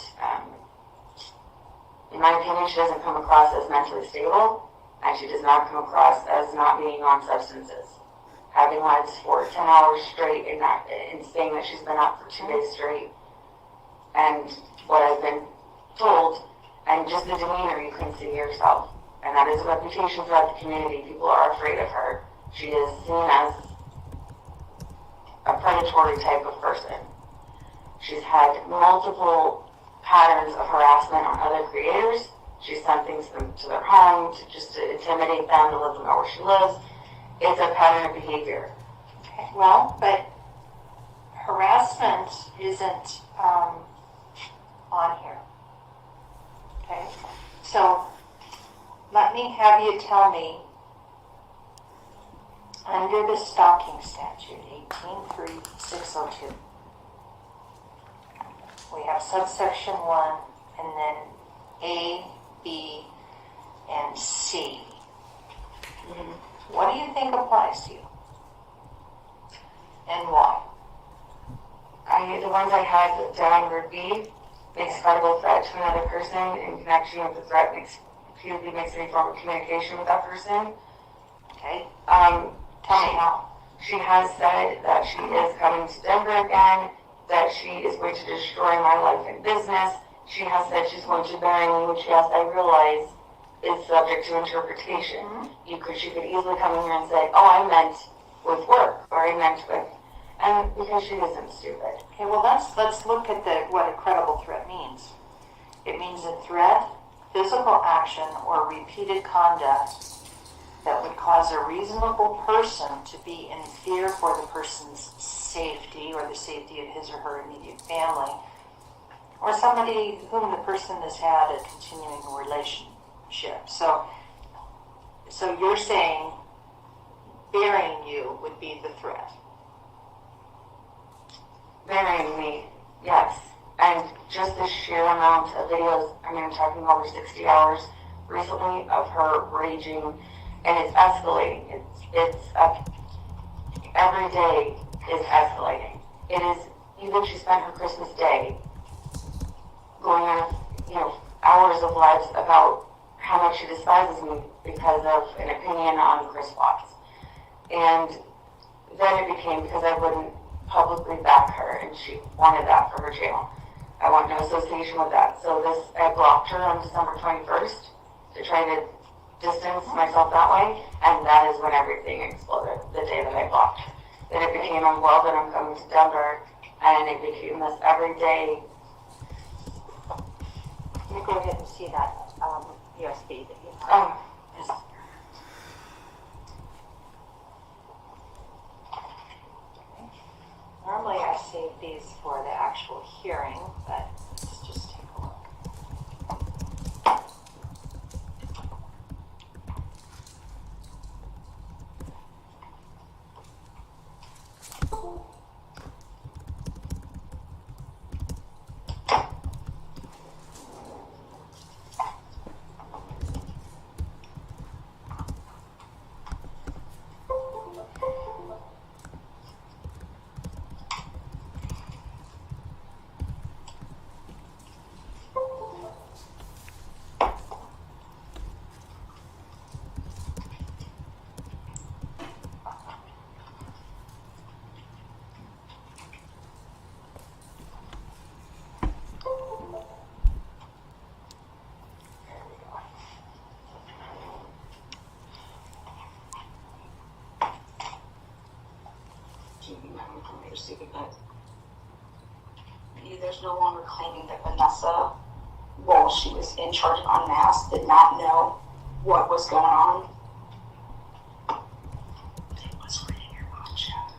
S5: in my opinion, she doesn't come across as mentally stable, and she does not come across as not being on substances. Having lives for 10 hours straight and saying that she's been up for 2 days straight, and what I've been told, and just the demeanor you can see yourself. And that is a reputation throughout the community. People are afraid of her. She is seen as a predatory type of person. She's had multiple patterns of harassment on other creators. She's sent things to their home just to intimidate them, to let them know where she lives. It's a pattern of behavior.
S4: Okay, well, but harassment isn't on here. Okay, so let me have you tell me, under the stalking statute, 183602, we have subsection 1, and then A, B, and C. What do you think applies to you? And why?
S5: The ones I had down were B, makes credible threat to another person in connection with the threat makes any form of communication with that person.
S4: Okay. Tell me how.
S5: She has said that she is coming to Denver again, that she is going to destroy my life and business. She has said she's going to bury me, which, yes, I realize is subject to interpretation. She could easily come in here and say, oh, I meant with work, or I meant with, and because she isn't stupid.
S4: Okay, well, let's look at what a credible threat means. It means a threat, physical action, or repeated conduct that would cause a reasonable person to be in fear for the person's safety or the safety of his or her immediate family, or somebody whom the person has had a continuing relationship. So you're saying burying you would be the threat.
S5: Burying me, yes. And just the sheer amount of videos, I'm talking over 60 hours recently of her raging, and it's escalating. It's every day is escalating. It is, even she spent her Christmas day going on, hours of lives about how much she despises me because of an opinion on Chris Watts. And then it became because I wouldn't publicly back her, and she wanted that for her channel. I want no association with that. So I blocked her on December 21st to try to distance myself that way, and that is when everything exploded, the day that I blocked her. Then it became, well, then I'm coming to Denver, and it became this everyday.
S4: Let me go ahead and see that USB that you have.
S5: Oh, yes.
S4: Normally I save these for the actual hearing, but let's just take a look.
S6: There's no longer claiming that Vanessa, while she was in charge of Unmasked, did not know what was going on. It was reading your mind, Chad.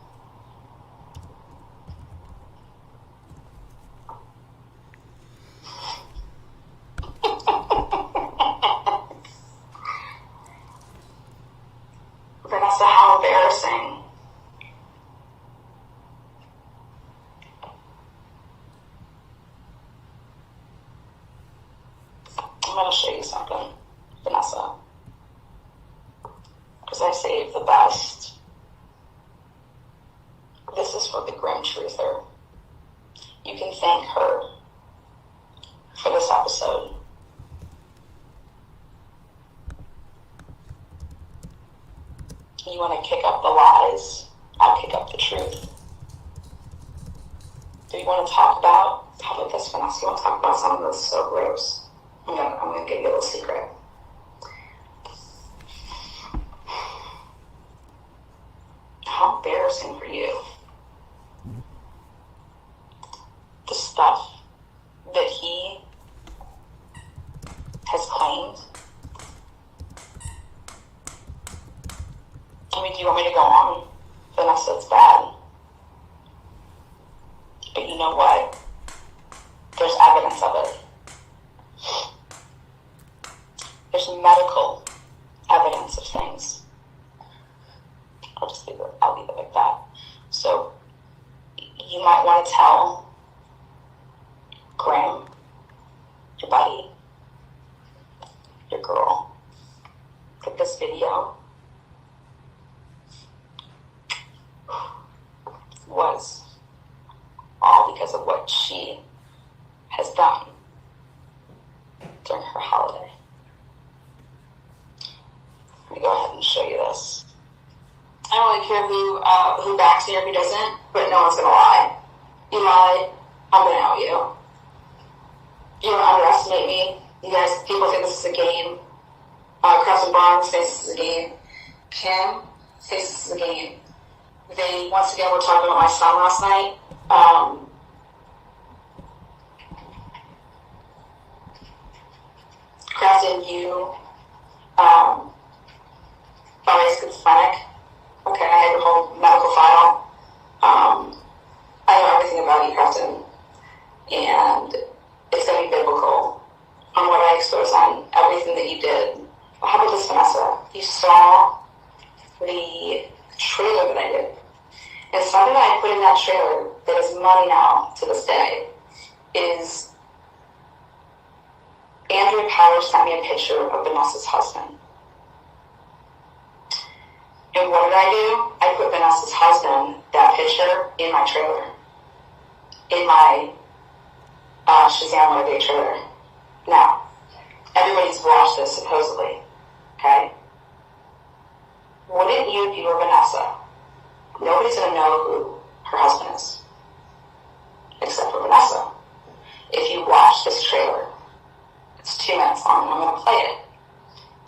S6: Vanessa, how embarrassing. I'm going to show you something, Vanessa, because I saved the best. This is for the Grim Truther. You can thank her for this episode. You want to kick up the lies, I'll kick up the truth. Do you want to talk about, how about this, Vanessa? You want to talk about something that's so gross? I'm going to give you a little secret. How embarrassing for you. The stuff that he has claimed. I mean, do you want me to go on? Vanessa, it's bad. But you know what? There's evidence of it. There's medical evidence of things. I'll leave it like that. So you might want to tell Graham, your buddy, your girl, during her holiday. Let me go ahead and show you this. I don't really care who backs me or who doesn't, but no one's gonna lie. You lied, I'm gonna out you. You don't underestimate me. You guys, people think this is a game. Carson Barnes thinks this is a game. Kim thinks this is a game. They, once again, were talking about my son last night. Crafton, you, are a schizophrenic. Okay, I have your whole medical file. I know everything about you, Crafton. And it's going to be biblical on what I expose on everything that you did. How about this, Vanessa? You saw the trailer that I did. And something that I put in that trailer that is money now to this day is Andrew Powers sent me a picture of Vanessa's husband. And what did I do? I put Vanessa's husband, that picture, in my trailer. In my Shazam One Day trailer. Now, everybody's watched this, supposedly. Okay? Wouldn't you, if you were Vanessa, nobody's going to know who her husband is. Except for Vanessa. If you watch this trailer, it's 2 minutes long, and I'm going to play it,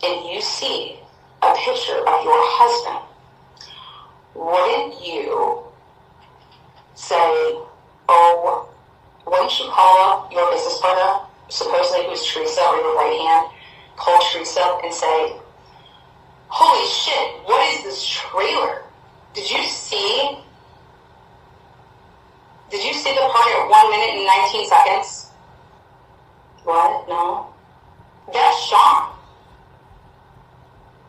S6: and you see a picture of your husband, wouldn't you say, oh, wouldn't you call up your business partner, supposedly who's Teresa, or your right hand, call Teresa and say, holy shit, what is this trailer? Did you see the part at 1 minute and 19 seconds? What? No. That's Sean.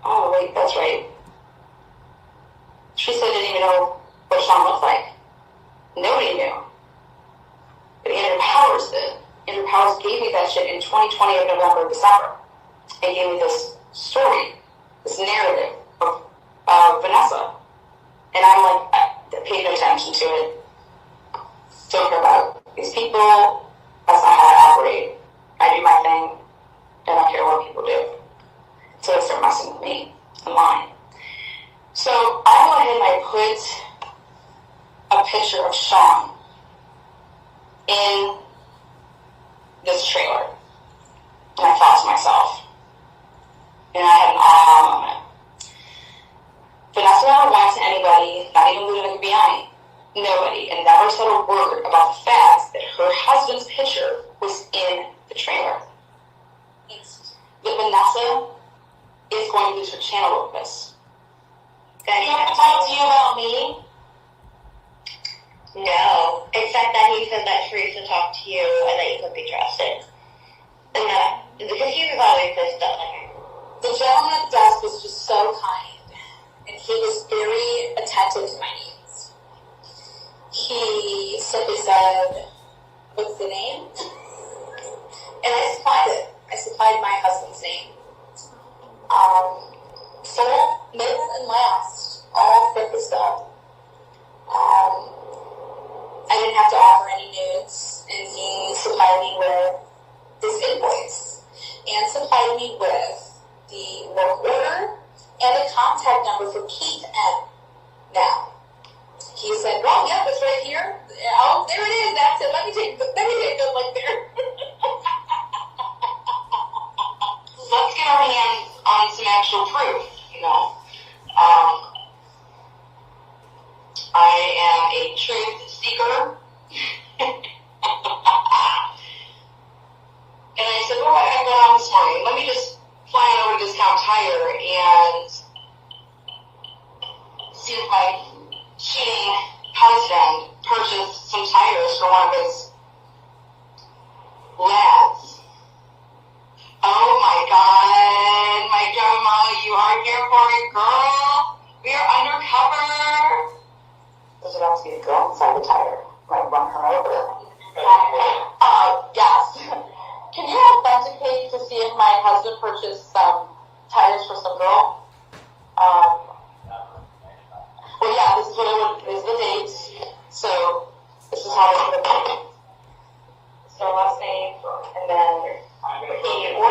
S6: Oh, wait, that's right. Teresa didn't even know what Sean looked like. Nobody knew. But Andrew Powers did. Andrew Powers gave me that shit in 2020 of November, December. And gave me this story, this narrative of Vanessa. And I'm like, I paid no attention to it. Don't care about these people. That's not how I operate. I do my thing. I don't care what people do. So they start messing with me and lying. So I went ahead and I put a picture of Sean in this trailer. And I thought to myself, and I had an aha moment. Vanessa never went to anybody, not even Lieutenant FBI, nobody, and never said a word about the fact that her husband's picture was in the trailer. That Vanessa is going to lose her channel with this. Did he ever talk to you about me?
S7: No, except that he said that Teresa talked to you and that you could be trusted. And that, because he was always this stuff.
S6: The gentleman at the desk was just so kind, and he was very attentive to my needs. He simply said, what's the name? And I supplied it. I supplied my husband's name. Full, middle, and last, all fit the stuff. I didn't have to offer any nudes, and he supplied me with this invoice, and supplied me with the work order and a contact number for Keith M. Now, he said, well, yeah, that's right here. Oh, there it is. That's it. Let me take a good look there. Let's get our hands on some actual proof, you know. I am a truth seeker. And I said, well, what got on this morning? Let me just fly over to Discount Tire and see if my cheating husband purchased some tires for one of his lads. Oh my God, my grandma, you are here for it, girl. We are undercover. Does it have to be a girl inside the tire? Might run her over. Yes. Can you authenticate to see if my husband purchased some tires for some girl? Well, yeah, this is what this is the date. So, this is how it's going to be. So, last name, and then he ordered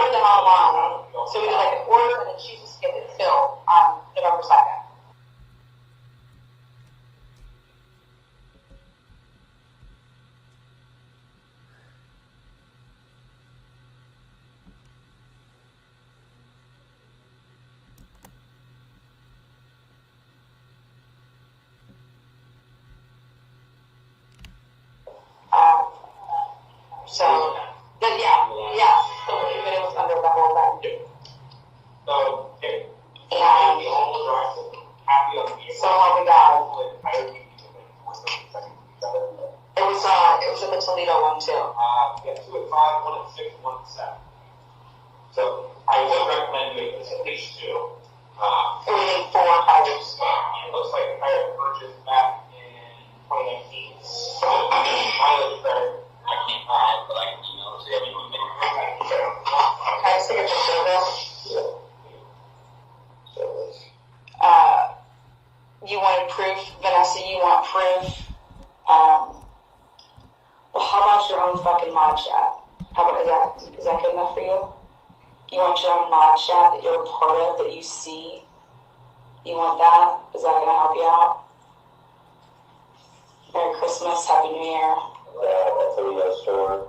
S8: have one at 6 and one at 7. So I would recommend doing this at least 2.
S7: We need 4 tires.
S8: It looks like the tire purchased back in 2019. Mileage credit, I can't buy it, but I can email it to everyone.
S7: Can I see a picture of this? You wanted proof, Vanessa, you want proof. Well, how about your own fucking mod chat? How about, is that good enough for you? You want your own mod chat that you're a part of, that you see? You want that? Is that gonna help you out? Merry Christmas, Happy New Year.
S8: That's what you guys store.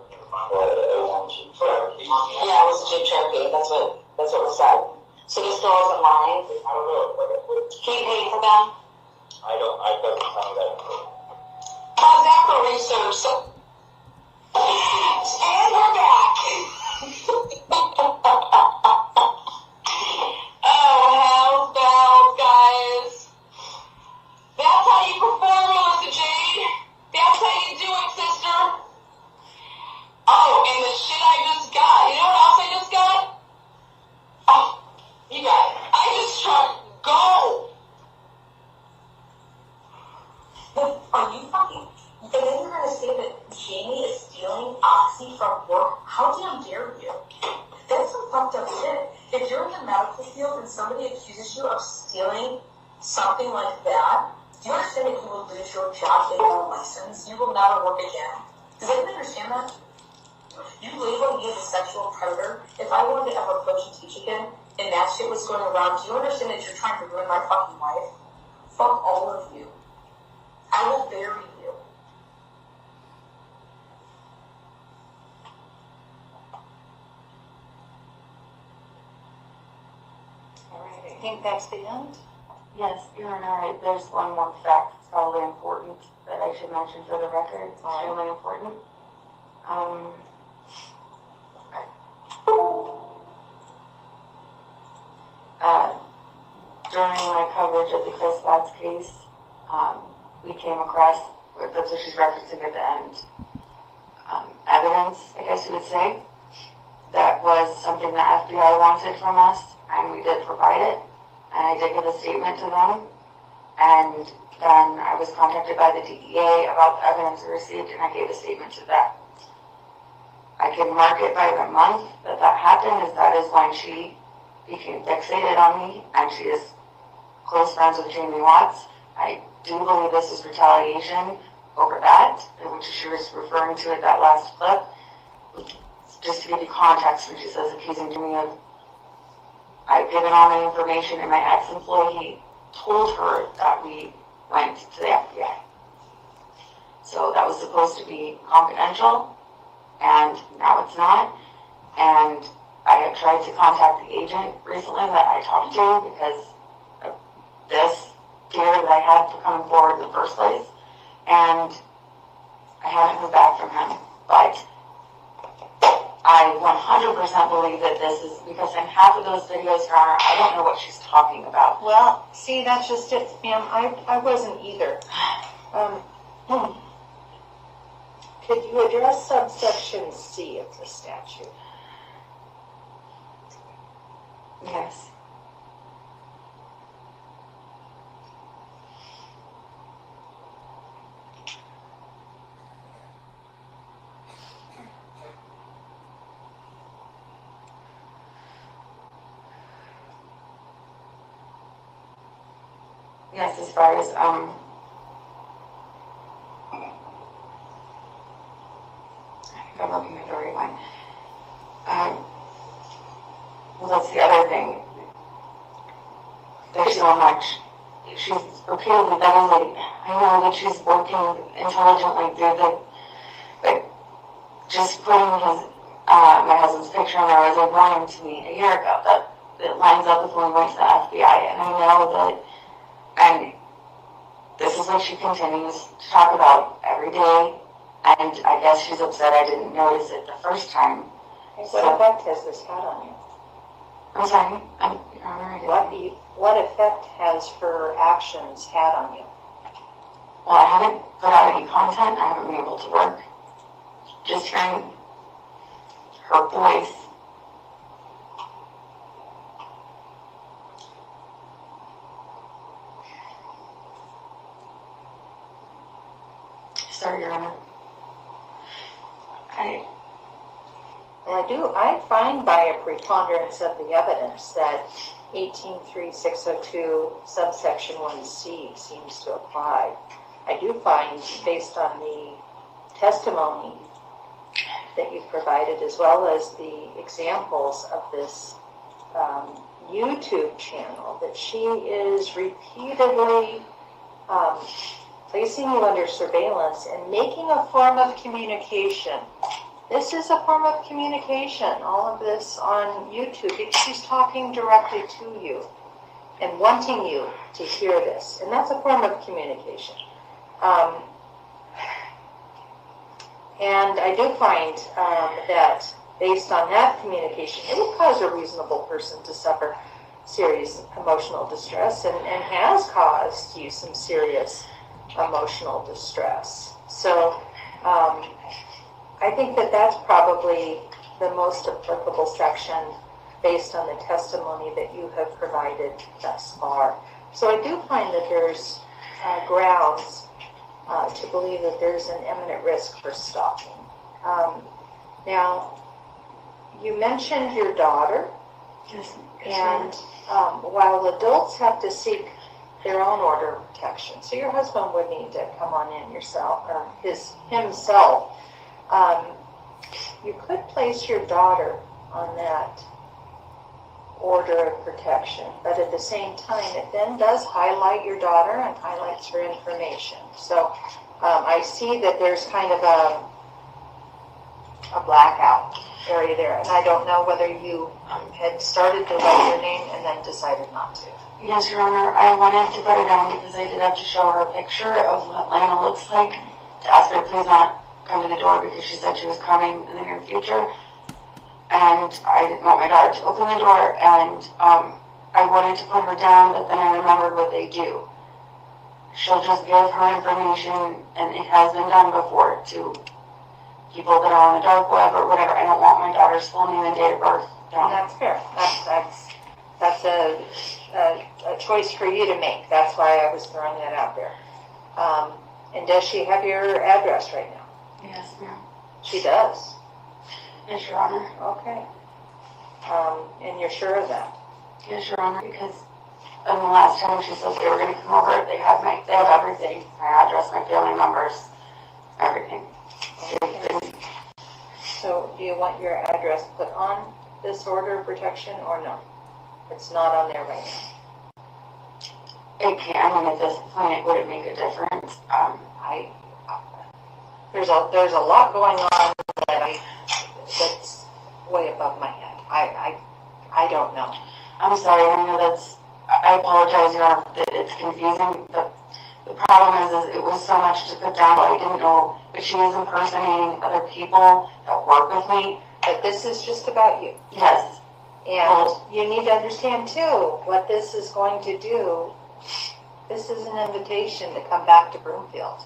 S7: Yeah, it was a Jeep Cherokee, that's what was said. So this girl isn't lying?
S8: I don't know.
S7: Can you pay for them?
S8: I doesn't tell me that.
S7: How's that for research? So, and we're back. Oh, hell's bells, guys. That's how you perform, Melissa Jade. That's how you do it, sister. Oh, and the shit I just got. You know what else I just got? Oh, you got it. I just struck gold. Are you fucking... And then you're going to say that Jamie is stealing Oxy from work? How damn dare you? That's some fucked up shit. If you're in the medical field and somebody accuses you of stealing something like that, do you understand that you will lose your job and your license? You will never work again. Does anyone understand that? You label me as a sexual predator. If I wanted to ever coach and teach again, and that shit was going around, do you understand that you're trying to ruin my fucking life? Fuck all of you. I will bury you.
S4: Alright, I think that's the end.
S5: Yes, you're alright. There's one more fact that's probably important that I should mention for the record. It's extremely important. During my coverage of the Chris Watts case, we came across, that's what she's referencing at the end, evidence, I guess you would say, that was something the FBI wanted from us, and we did provide it, and I did give a statement to them, and then I was contacted by the DEA about the evidence we received, and I gave a statement to them. I can mark it by the month that happened, as that is when she became fixated on me, and she is close friends with Jamie Watts. I do believe this is retaliation over that, which she was referring to at that last clip. Just to give you context, when she says accusing me of, I've given all my information, and my ex-employee told her that we went to the FBI. So that was supposed to be confidential, and now it's not. And I have tried to contact the agent recently that I talked to because of this fear that I had for coming forward in the first place, and I haven't heard back from him. But I 100% believe that this is because in half of those videos, Your Honor, I don't know what she's talking about.
S4: Well, see, that's just it, ma'am. I wasn't either. Could you address subsection C of the statute?
S5: Yes. Yes, as far as, I think I'm looking at the right one. Well, that's the other thing. There's so much. She's repeatedly been like, I know that she's working intelligently through the, but just putting his, my husband's picture in there was a warning to me a year ago that it lines up with when we went to the FBI, and I know that, and this is what she continues to talk about every day, and I guess she's upset I didn't notice it the first time.
S4: What effect has this had on you?
S5: I'm sorry, Your Honor,
S4: What effect has her actions had on you?
S5: well, I haven't put out any content, I haven't been able to work. Just hearing her voice. Sorry, Your Honor.
S4: I find by a preponderance of the evidence that 183602 subsection 1C seems to apply. I do find, based on the testimony that you've provided, as well as the examples of this YouTube channel, that she is repeatedly placing you under surveillance and making a form of communication. This is a form of communication, all of this on YouTube. She's talking directly to you and wanting you to hear this. And that's a form of communication. And I do find that based on that communication, it would cause a reasonable person to suffer serious emotional distress and has caused you some serious emotional distress. So I think that that's probably the most applicable section based on the testimony that you have provided thus far. So I do find that there's grounds to believe that there's an imminent risk for stalking. Now, you mentioned your daughter,
S5: Yes.
S4: and while adults have to seek their own order of protection, so your husband would need to come on in yourself, or himself. You could place your daughter on that order of protection, but at the same time, it then does highlight your daughter and highlights her information. So I see that there's kind of a blackout area there, and I don't know whether you had started to write your name and then decided not to.
S5: Yes, Your Honor. I wanted to put it down because I did have to show her a picture of what Lana looks like to ask her to please not come to the door because she said she was coming in the near future. And I didn't want my daughter to open the door, and I wanted to put her down, but then I remembered what they do. She'll just give her information, and it has been done before to people that are on the dark web or whatever. I don't want my daughter's full name and date of birth down.
S4: And that's fair. That's a choice for you to make. That's why I was throwing that out there. And does she have your address right now?
S5: Yes, ma'am.
S4: She does.
S5: Yes, Your Honor.
S4: Okay. And you're sure of that?
S5: Yes, Your Honor, because the last time she said they were going to come over, they have everything. My address, my family members, everything.
S4: Okay. So do you want your address put on this order of protection or no? It's not on there right now.
S5: It can, and at this point it wouldn't make a difference.
S4: There's a lot going on that's way above my head. I don't know.
S5: I'm sorry, I know I apologize, Your Honor, that it's confusing, but the problem is it was so much to put down, I didn't know, but she is impersonating other people that work with me.
S4: But this is just about you.
S5: Yes.
S4: And you need to understand, too, what this is going to do. This is an invitation to come back to Broomfield.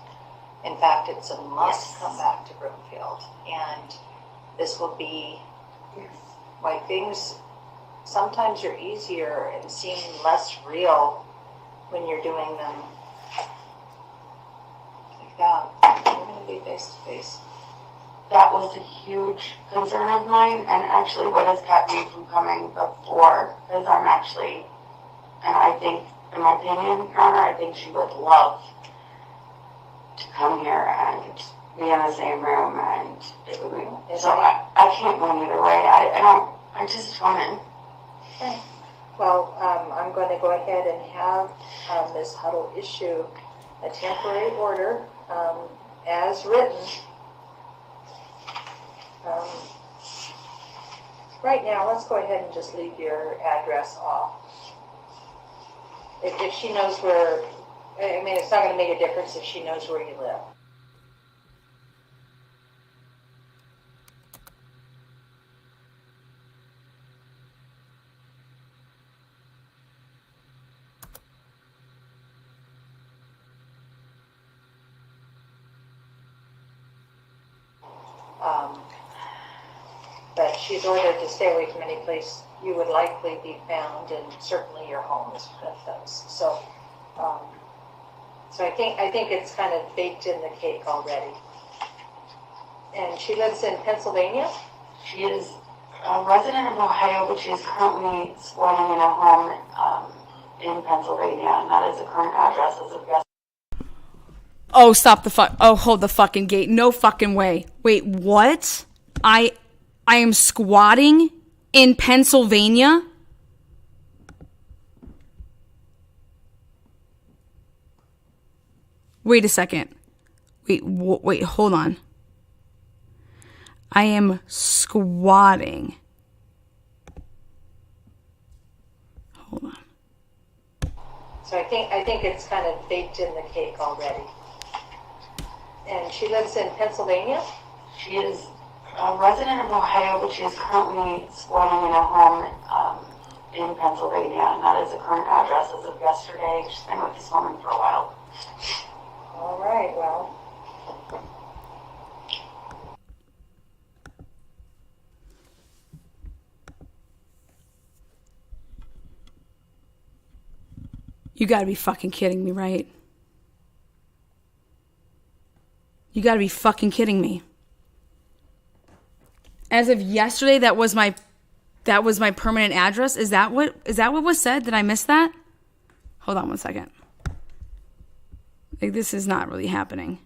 S4: In fact, it's a must come back to Broomfield. And this will be why things sometimes are easier and seem less real when you're doing them like that. We're going to be face to face.
S5: That was a huge concern of mine, and actually what has kept me from coming before, because I'm actually, and I think, in my opinion, Your Honor, I think she would love to come here and be in the same room, and it would be, so I can't win either way. I just want to.
S4: Okay. Well, I'm going to go ahead and have Ms. Huddle issue a temporary order as written. Right now, let's go ahead and just leave your address off. If she knows where, I mean, it's not going to make a difference if she knows where you live. But that she's ordered to stay away from any place you would likely be found, and certainly your home is one of those. So, so I think it's kind of baked in the cake already. And she lives in Pennsylvania.
S5: She is a resident of Ohio, but she is currently squatting in a home in Pennsylvania, and that is the current address as of yesterday.
S1: Oh, stop the fuck. Oh, hold the fucking gate. No fucking way. Wait, what? I am squatting in Pennsylvania? Wait a second. Wait, hold on. I am squatting. Hold on.
S4: So I think it's kind of baked in the cake already. And she lives in Pennsylvania.
S5: She is a resident of Ohio, but she is currently squatting in a home in Pennsylvania, and that is the current address as of yesterday. She's been with this woman for a while.
S4: All right, well.
S1: You gotta be fucking kidding me, right? You gotta be fucking kidding me. As of yesterday, that was my permanent address. Is that what was said? Did I miss that? Hold on one second. Like, this is not really happening.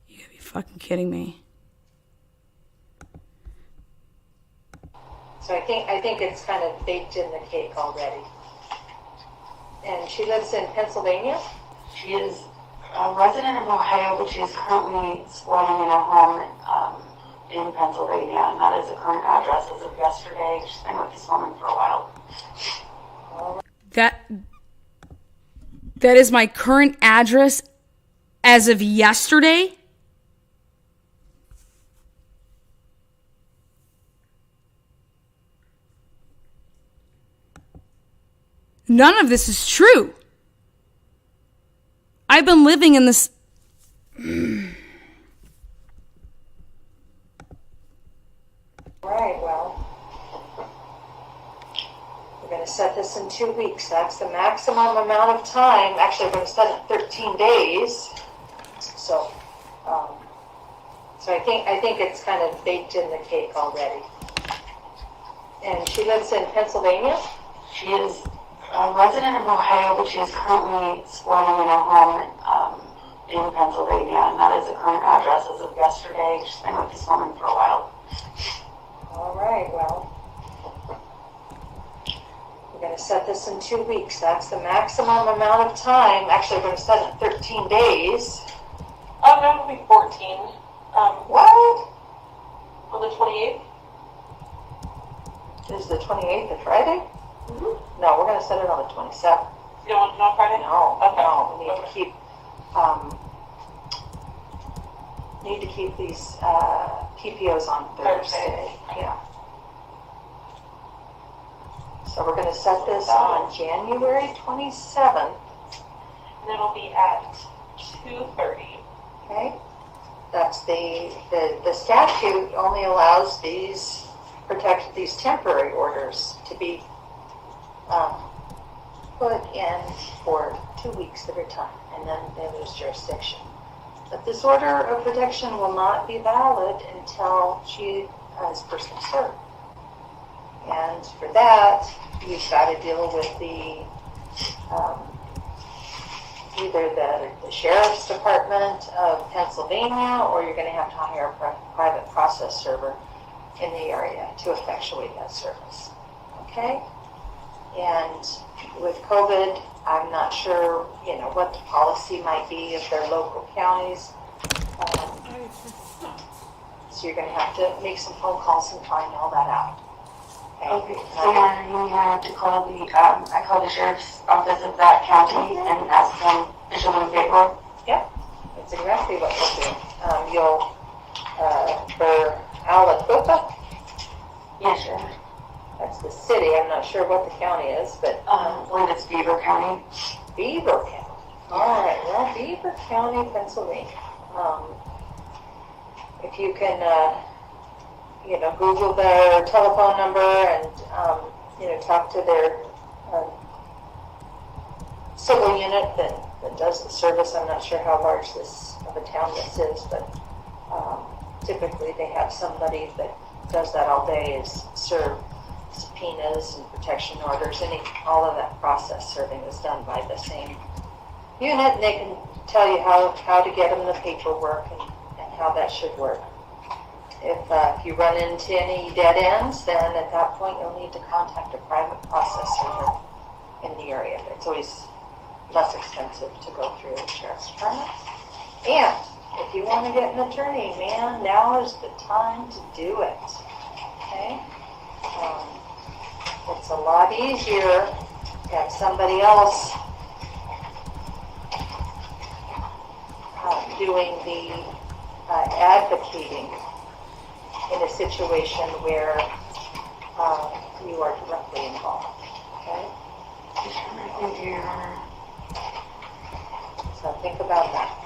S1: You gotta be fucking kidding me.
S4: So I think it's kind of baked in the cake already. And she lives in Pennsylvania.
S5: She is a resident of Ohio, but she is currently squatting in a home in Pennsylvania, and that is the current address as of yesterday. She's been with this woman for a while.
S1: That is my current address as of yesterday? None of this is true. I've been living in this.
S4: Right, well, we're going to set this in 2 weeks. That's the maximum amount of time. Actually, we're going to set it 13 days. So, so I think it's kind of baked in the cake already. And she lives in Pennsylvania.
S5: She is a resident of Ohio, but she is currently squatting in a home in Pennsylvania, and that is the current address as of yesterday. She's been with this woman for a while.
S4: All right, well, we're going to set this in 2 weeks. That's the maximum amount of time. Actually, we're going to set it 13 days.
S7: That will be 14.
S4: What?
S7: On the 28th?
S4: Is the 28th a Friday?
S7: Mm-hmm.
S4: No, we're going to set it on the 27th.
S7: You don't want to do it on Friday?
S4: No,
S7: Okay.
S4: no, we need to keep these PPOs on Thursday. Yeah. So we're going to set this on January 27th.
S7: And it'll be at 2:30.
S4: Okay. That's the statute only allows these temporary orders to be put in for 2 weeks at a time, and then they lose jurisdiction. But this order of protection will not be valid until she is personally served. And for that, you've got to deal with the either the Sheriff's Department of Pennsylvania, or you're going to have to hire a private process server in the area to effectuate that service. Okay? And with COVID, I'm not sure, what the policy might be of their local counties. So you're going to have to make some phone calls and find all that out.
S5: Okay, so you have to call I called the sheriff's office of that county and ask them to show them paperwork.
S4: Yep, that's exactly what you'll do. For Alaquippa,
S5: Yeah, sure.
S4: that's the city. I'm not sure what the county is, but
S5: I believe it's Beaver County.
S4: Beaver County. All right, well, Beaver County, Pennsylvania. If you can, Google their telephone number and, talk to their civil unit that does the service. I'm not sure how large this of a town this is, but typically they have somebody that does that all day, is serve subpoenas and protection orders. All of that process serving is done by the same unit, and they can tell you how to get them the paperwork and how that should work. If you run into any dead ends, then at that point you'll need to contact a private processor in the area. It's always less expensive to go through a sheriff's department. And if you want to get an attorney, man, now is the time to do it. Okay? It's a lot easier to have somebody else doing the advocating in a situation where you are directly involved. Okay? So think about that.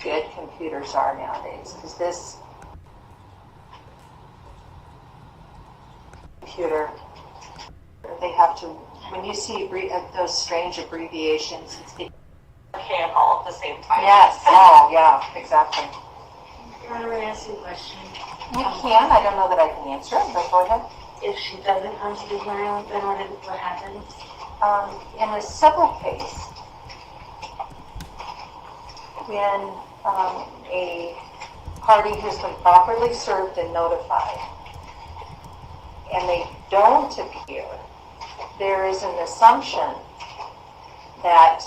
S4: Good computers are nowadays, because this computer, they have to, when you see those strange abbreviations, it's the
S7: Can't all at the same time.
S4: yes, oh yeah, exactly.
S3: I want to ask you a question.
S4: You can, I don't know that I can answer it, but go ahead.
S3: If she doesn't come to the hearing, then what happens?
S4: In a civil case, when a party has been properly served and notified, and they don't appear, there is an assumption that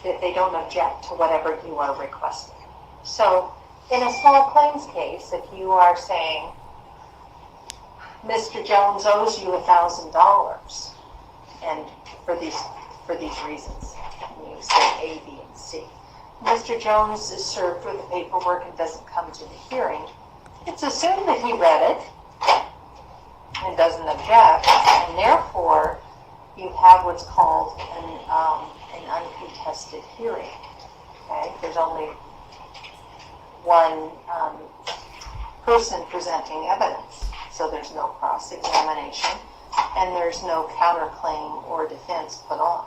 S4: they don't object to whatever you are requesting. So, in a small claims case, if you are saying, Mr. Jones owes you $1,000, and for these reasons, and you say A, B, and C. Mr. Jones is served with the paperwork and doesn't come to the hearing. It's assumed that he read it and doesn't object, and therefore you have what's called an uncontested hearing. Okay, there's only one person presenting evidence, so there's no cross-examination, and there's no counterclaim or defense put on.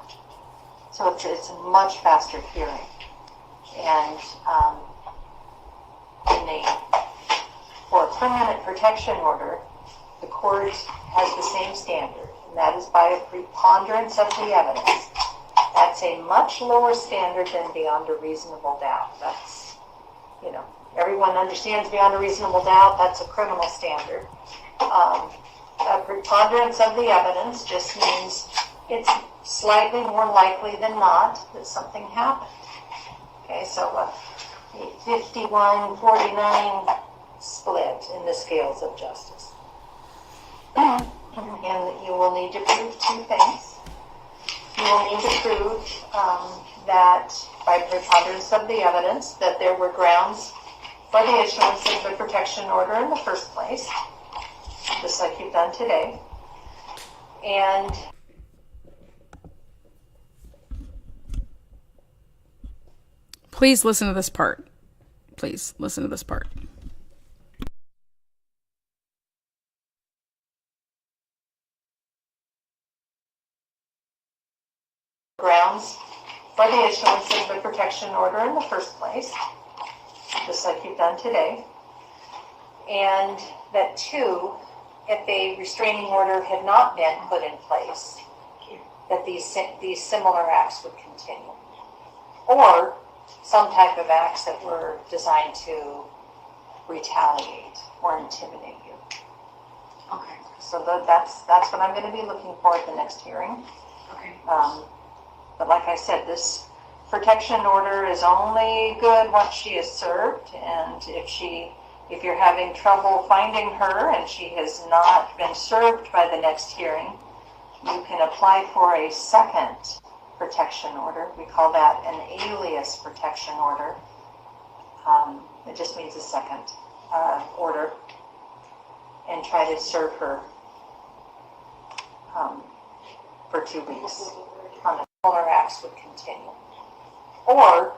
S4: So it's a much faster hearing. And for a permanent protection order, the court has the same standard, and that is by a preponderance of the evidence. That's a much lower standard than beyond a reasonable doubt. That's, everyone understands beyond a reasonable doubt, that's a criminal standard. A preponderance of the evidence just means it's slightly more likely than not that something happened. Okay, so a 51-49 split in the scales of justice. And you will need to prove two things. You will need to prove that by preponderance of the evidence that there were grounds for the issuance of the protection order in the first place, just like you've done today. And
S1: Please listen to this part. Please listen to this part.
S4: grounds for the issuance of the protection order in the first place, just like you've done today. And that two, if a restraining order had not been put in place, that these similar acts would continue. Or some type of acts that were designed to retaliate or intimidate you.
S5: Okay.
S4: So that's what I'm going to be looking for at the next hearing.
S5: Okay.
S4: But like I said, this protection order is only good once she is served, and if you're having trouble finding her and she has not been served by the next hearing, you can apply for a second protection order. We call that an alias protection order. It just means a second order, and try to serve her for 2 weeks. On the similar acts would continue, or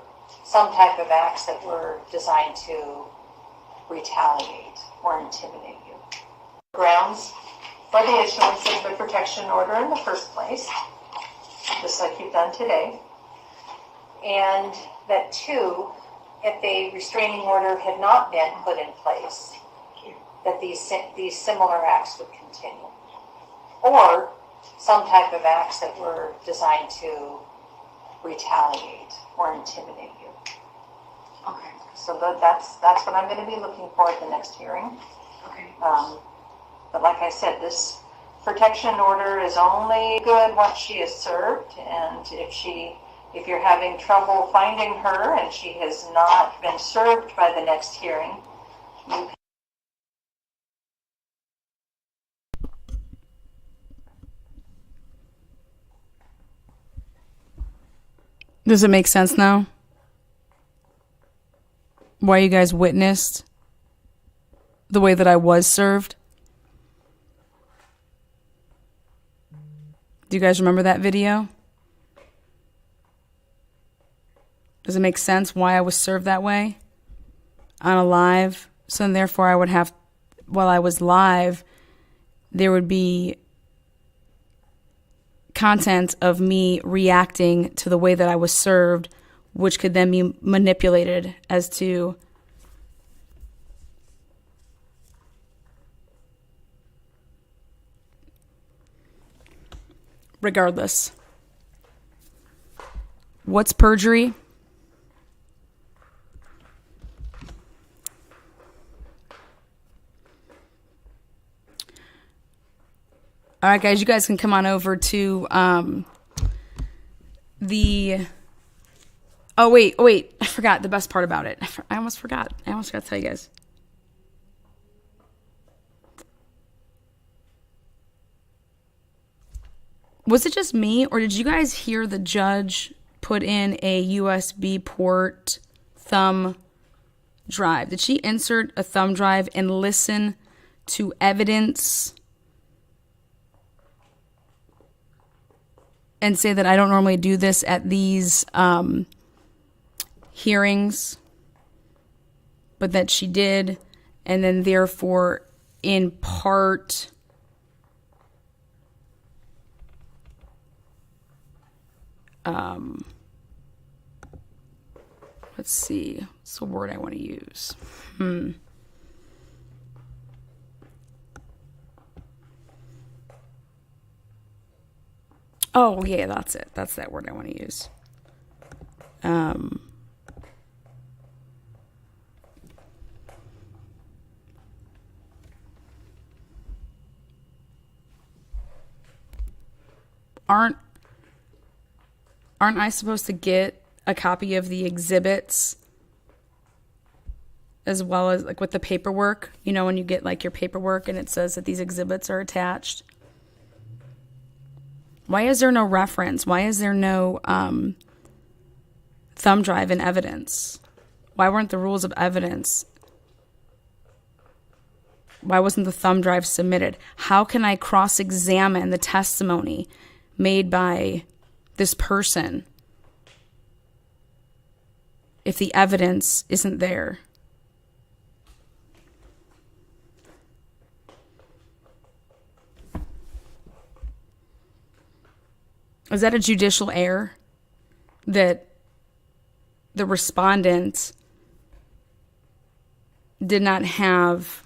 S4: some type of acts that were designed to retaliate or intimidate you. Grounds for the issuance of the protection order in the first place, just like you've done today. And that 2, if a restraining order had not been put in place, that these similar acts would continue. Or some type of acts that were designed to retaliate or intimidate you.
S5: Okay.
S4: So that's what I'm going to be looking for at the next hearing.
S5: Okay.
S4: But like I said, this protection order is only good once she is served, and if you're having trouble finding her and she has not been served by the next hearing, you can.
S1: Does it make sense now? Why you guys witnessed the way that I was served? Do you guys remember that video? Does it make sense why I was served that way on a live? So then therefore I would have, while I was live, there would be content of me reacting to the way that I was served, which could then be manipulated as to regardless. What's perjury? All right, guys, you guys can come on over to the... Oh, wait. I forgot the best part about it. I almost forgot. I almost forgot to tell you guys. Was it just me, or did you guys hear the judge put in a USB port thumb drive? Did she insert a thumb drive and listen to evidence and say that I don't normally do this at these hearings, but that she did, and then therefore in part let's see, what's the word I want to use? Oh, yeah, that's it. That's that word I want to use. Aren't I supposed to get a copy of the exhibits as well as like with the paperwork? You know, when you get like your paperwork and it says that these exhibits are attached. Why is there no reference? Why is there no thumb drive in evidence? Why weren't the rules of evidence? Why wasn't the thumb drive submitted? How can I cross-examine the testimony made by this person if the evidence isn't there? Is that a judicial error that the respondent did not have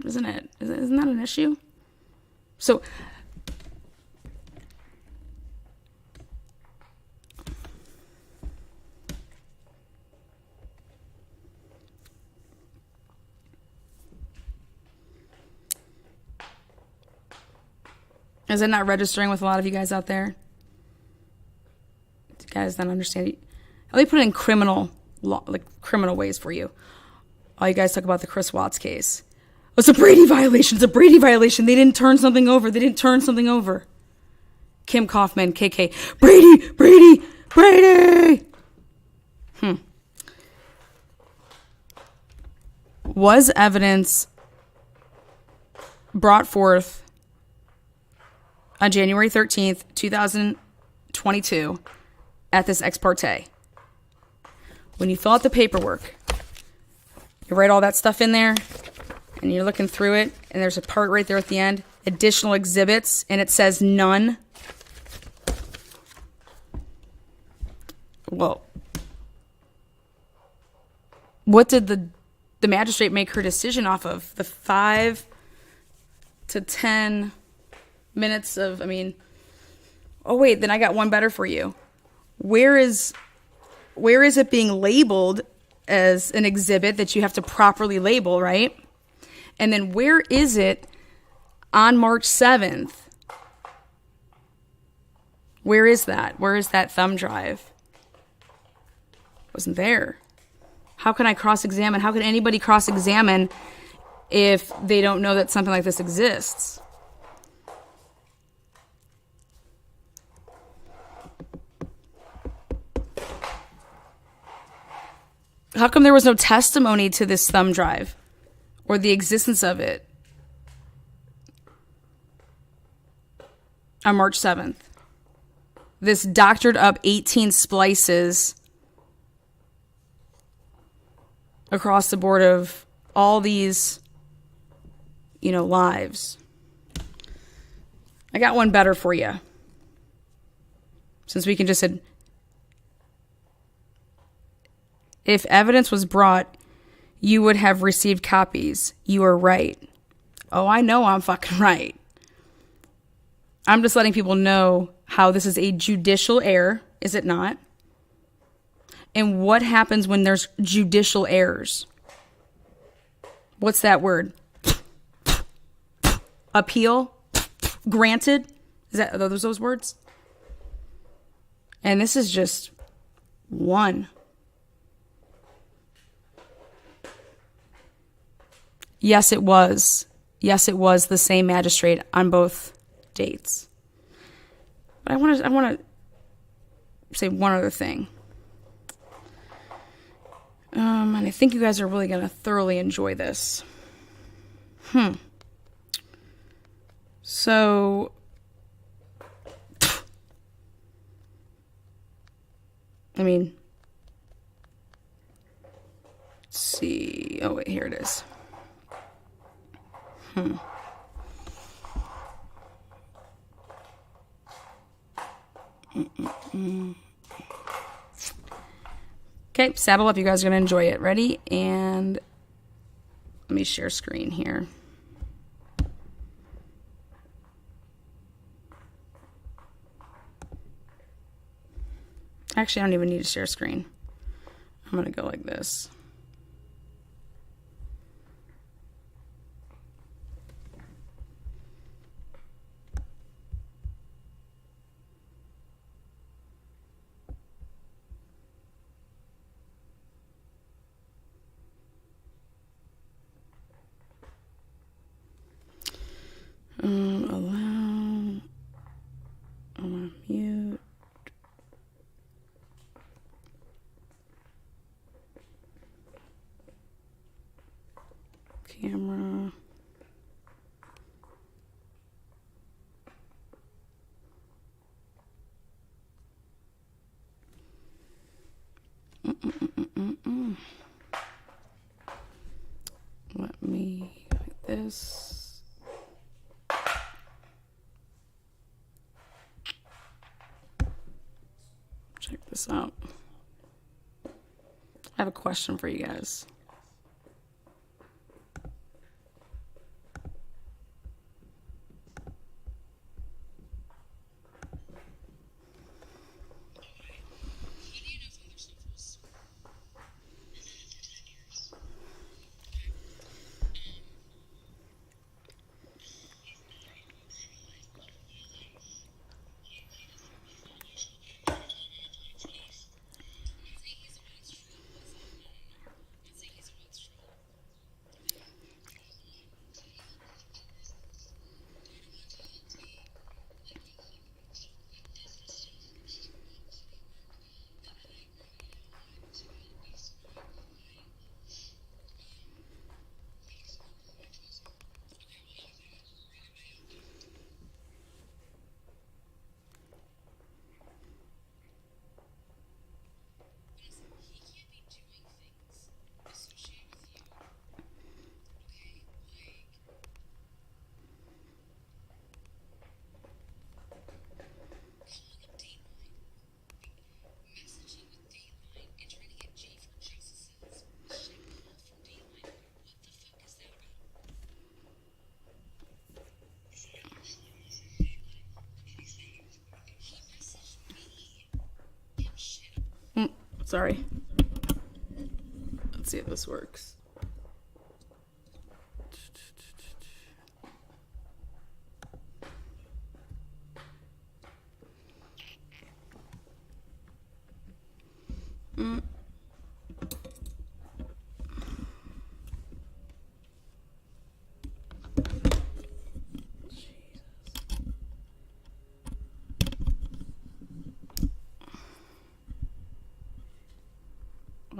S1: isn't it? Isn't that an issue? So Is it not registering with a lot of you guys out there? You guys don't understand. Let me put it in criminal law, like criminal ways for you. All you guys talk about the Chris Watts case. It's a Brady violation. It's a Brady violation. They didn't turn something over. They didn't turn something over. Kim Kaufman, KK. Brady, Brady, Brady. Was evidence brought forth on January 13th, 2022 at this ex parte? When you fill out the paperwork, you write all that stuff in there, and you're looking through it, and there's a part right there at the end, additional exhibits, and it says none. Well, what did the magistrate make her decision off of? The 5 to 10 minutes of, oh wait, then I got one better for you. Where is it being labeled as an exhibit that you have to properly label, right? And then where is it on March 7th? Where is that? Where is that thumb drive? Wasn't there. How can I cross-examine? How can anybody cross-examine if they don't know that something like this exists? How come there was no testimony to this thumb drive or the existence of it on March 7th? This doctored up 18 splices across the board of all these, lives. I got one better for you. Since we can just say, if evidence was brought, you would have received copies. You are right. Oh, I know I'm fucking right. I'm just letting people know how this is a judicial error, is it not? And what happens when there's judicial errors? What's that word? Appeal? Granted? Are those words? And this is just one. Yes, it was. Yes, it was the same magistrate on both dates. But I want to say one other thing. And I think you guys are really going to thoroughly enjoy this. So, let's see. Oh, wait, here it is. Okay, saddle up. You guys are going to enjoy it. Ready? And let me share screen here. Actually, I don't even need to share screen. I'm going to go like this. Allow. I want to mute. Camera. Let me like this. Check this out. I have a question for you guys. Sorry. Let's see if this works.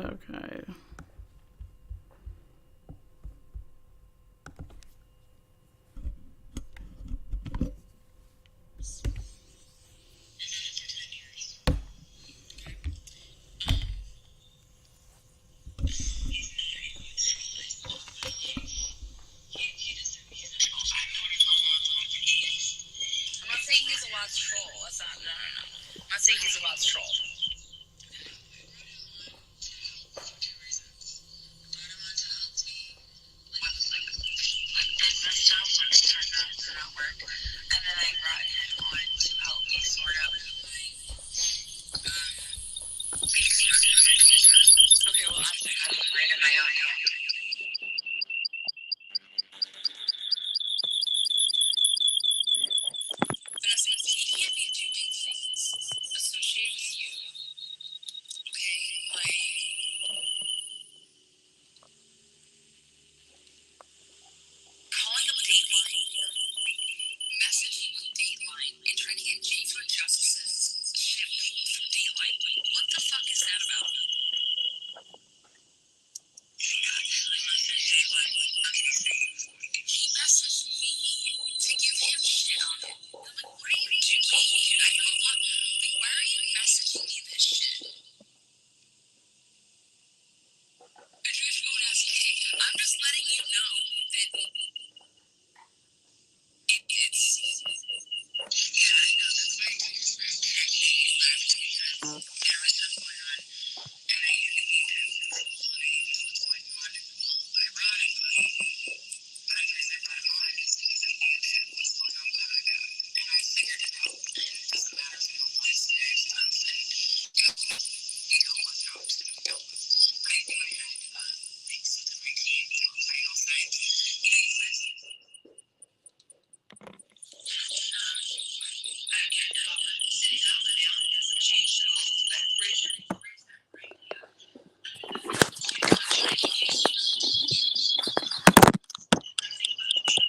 S1: Okay.
S2: I'm not saying he's a lost troll. That's not, no. I'm not saying he's a lost troll. With business stuff, when it turned out to not work. And then I brought him on to help me sort out. Okay, well, I'm having a brain in my own head. Vanessa, he can't be doing things associated with you. Okay, like calling up Dateline, messaging with Dateline, and trying to get G for Justice's shit pulled from Dateline. What the fuck is that about? He actually messaged Dateline. He messaged me to give him shit on it. I'm like, what are you doing? I don't want. Like, why are you messaging me this shit?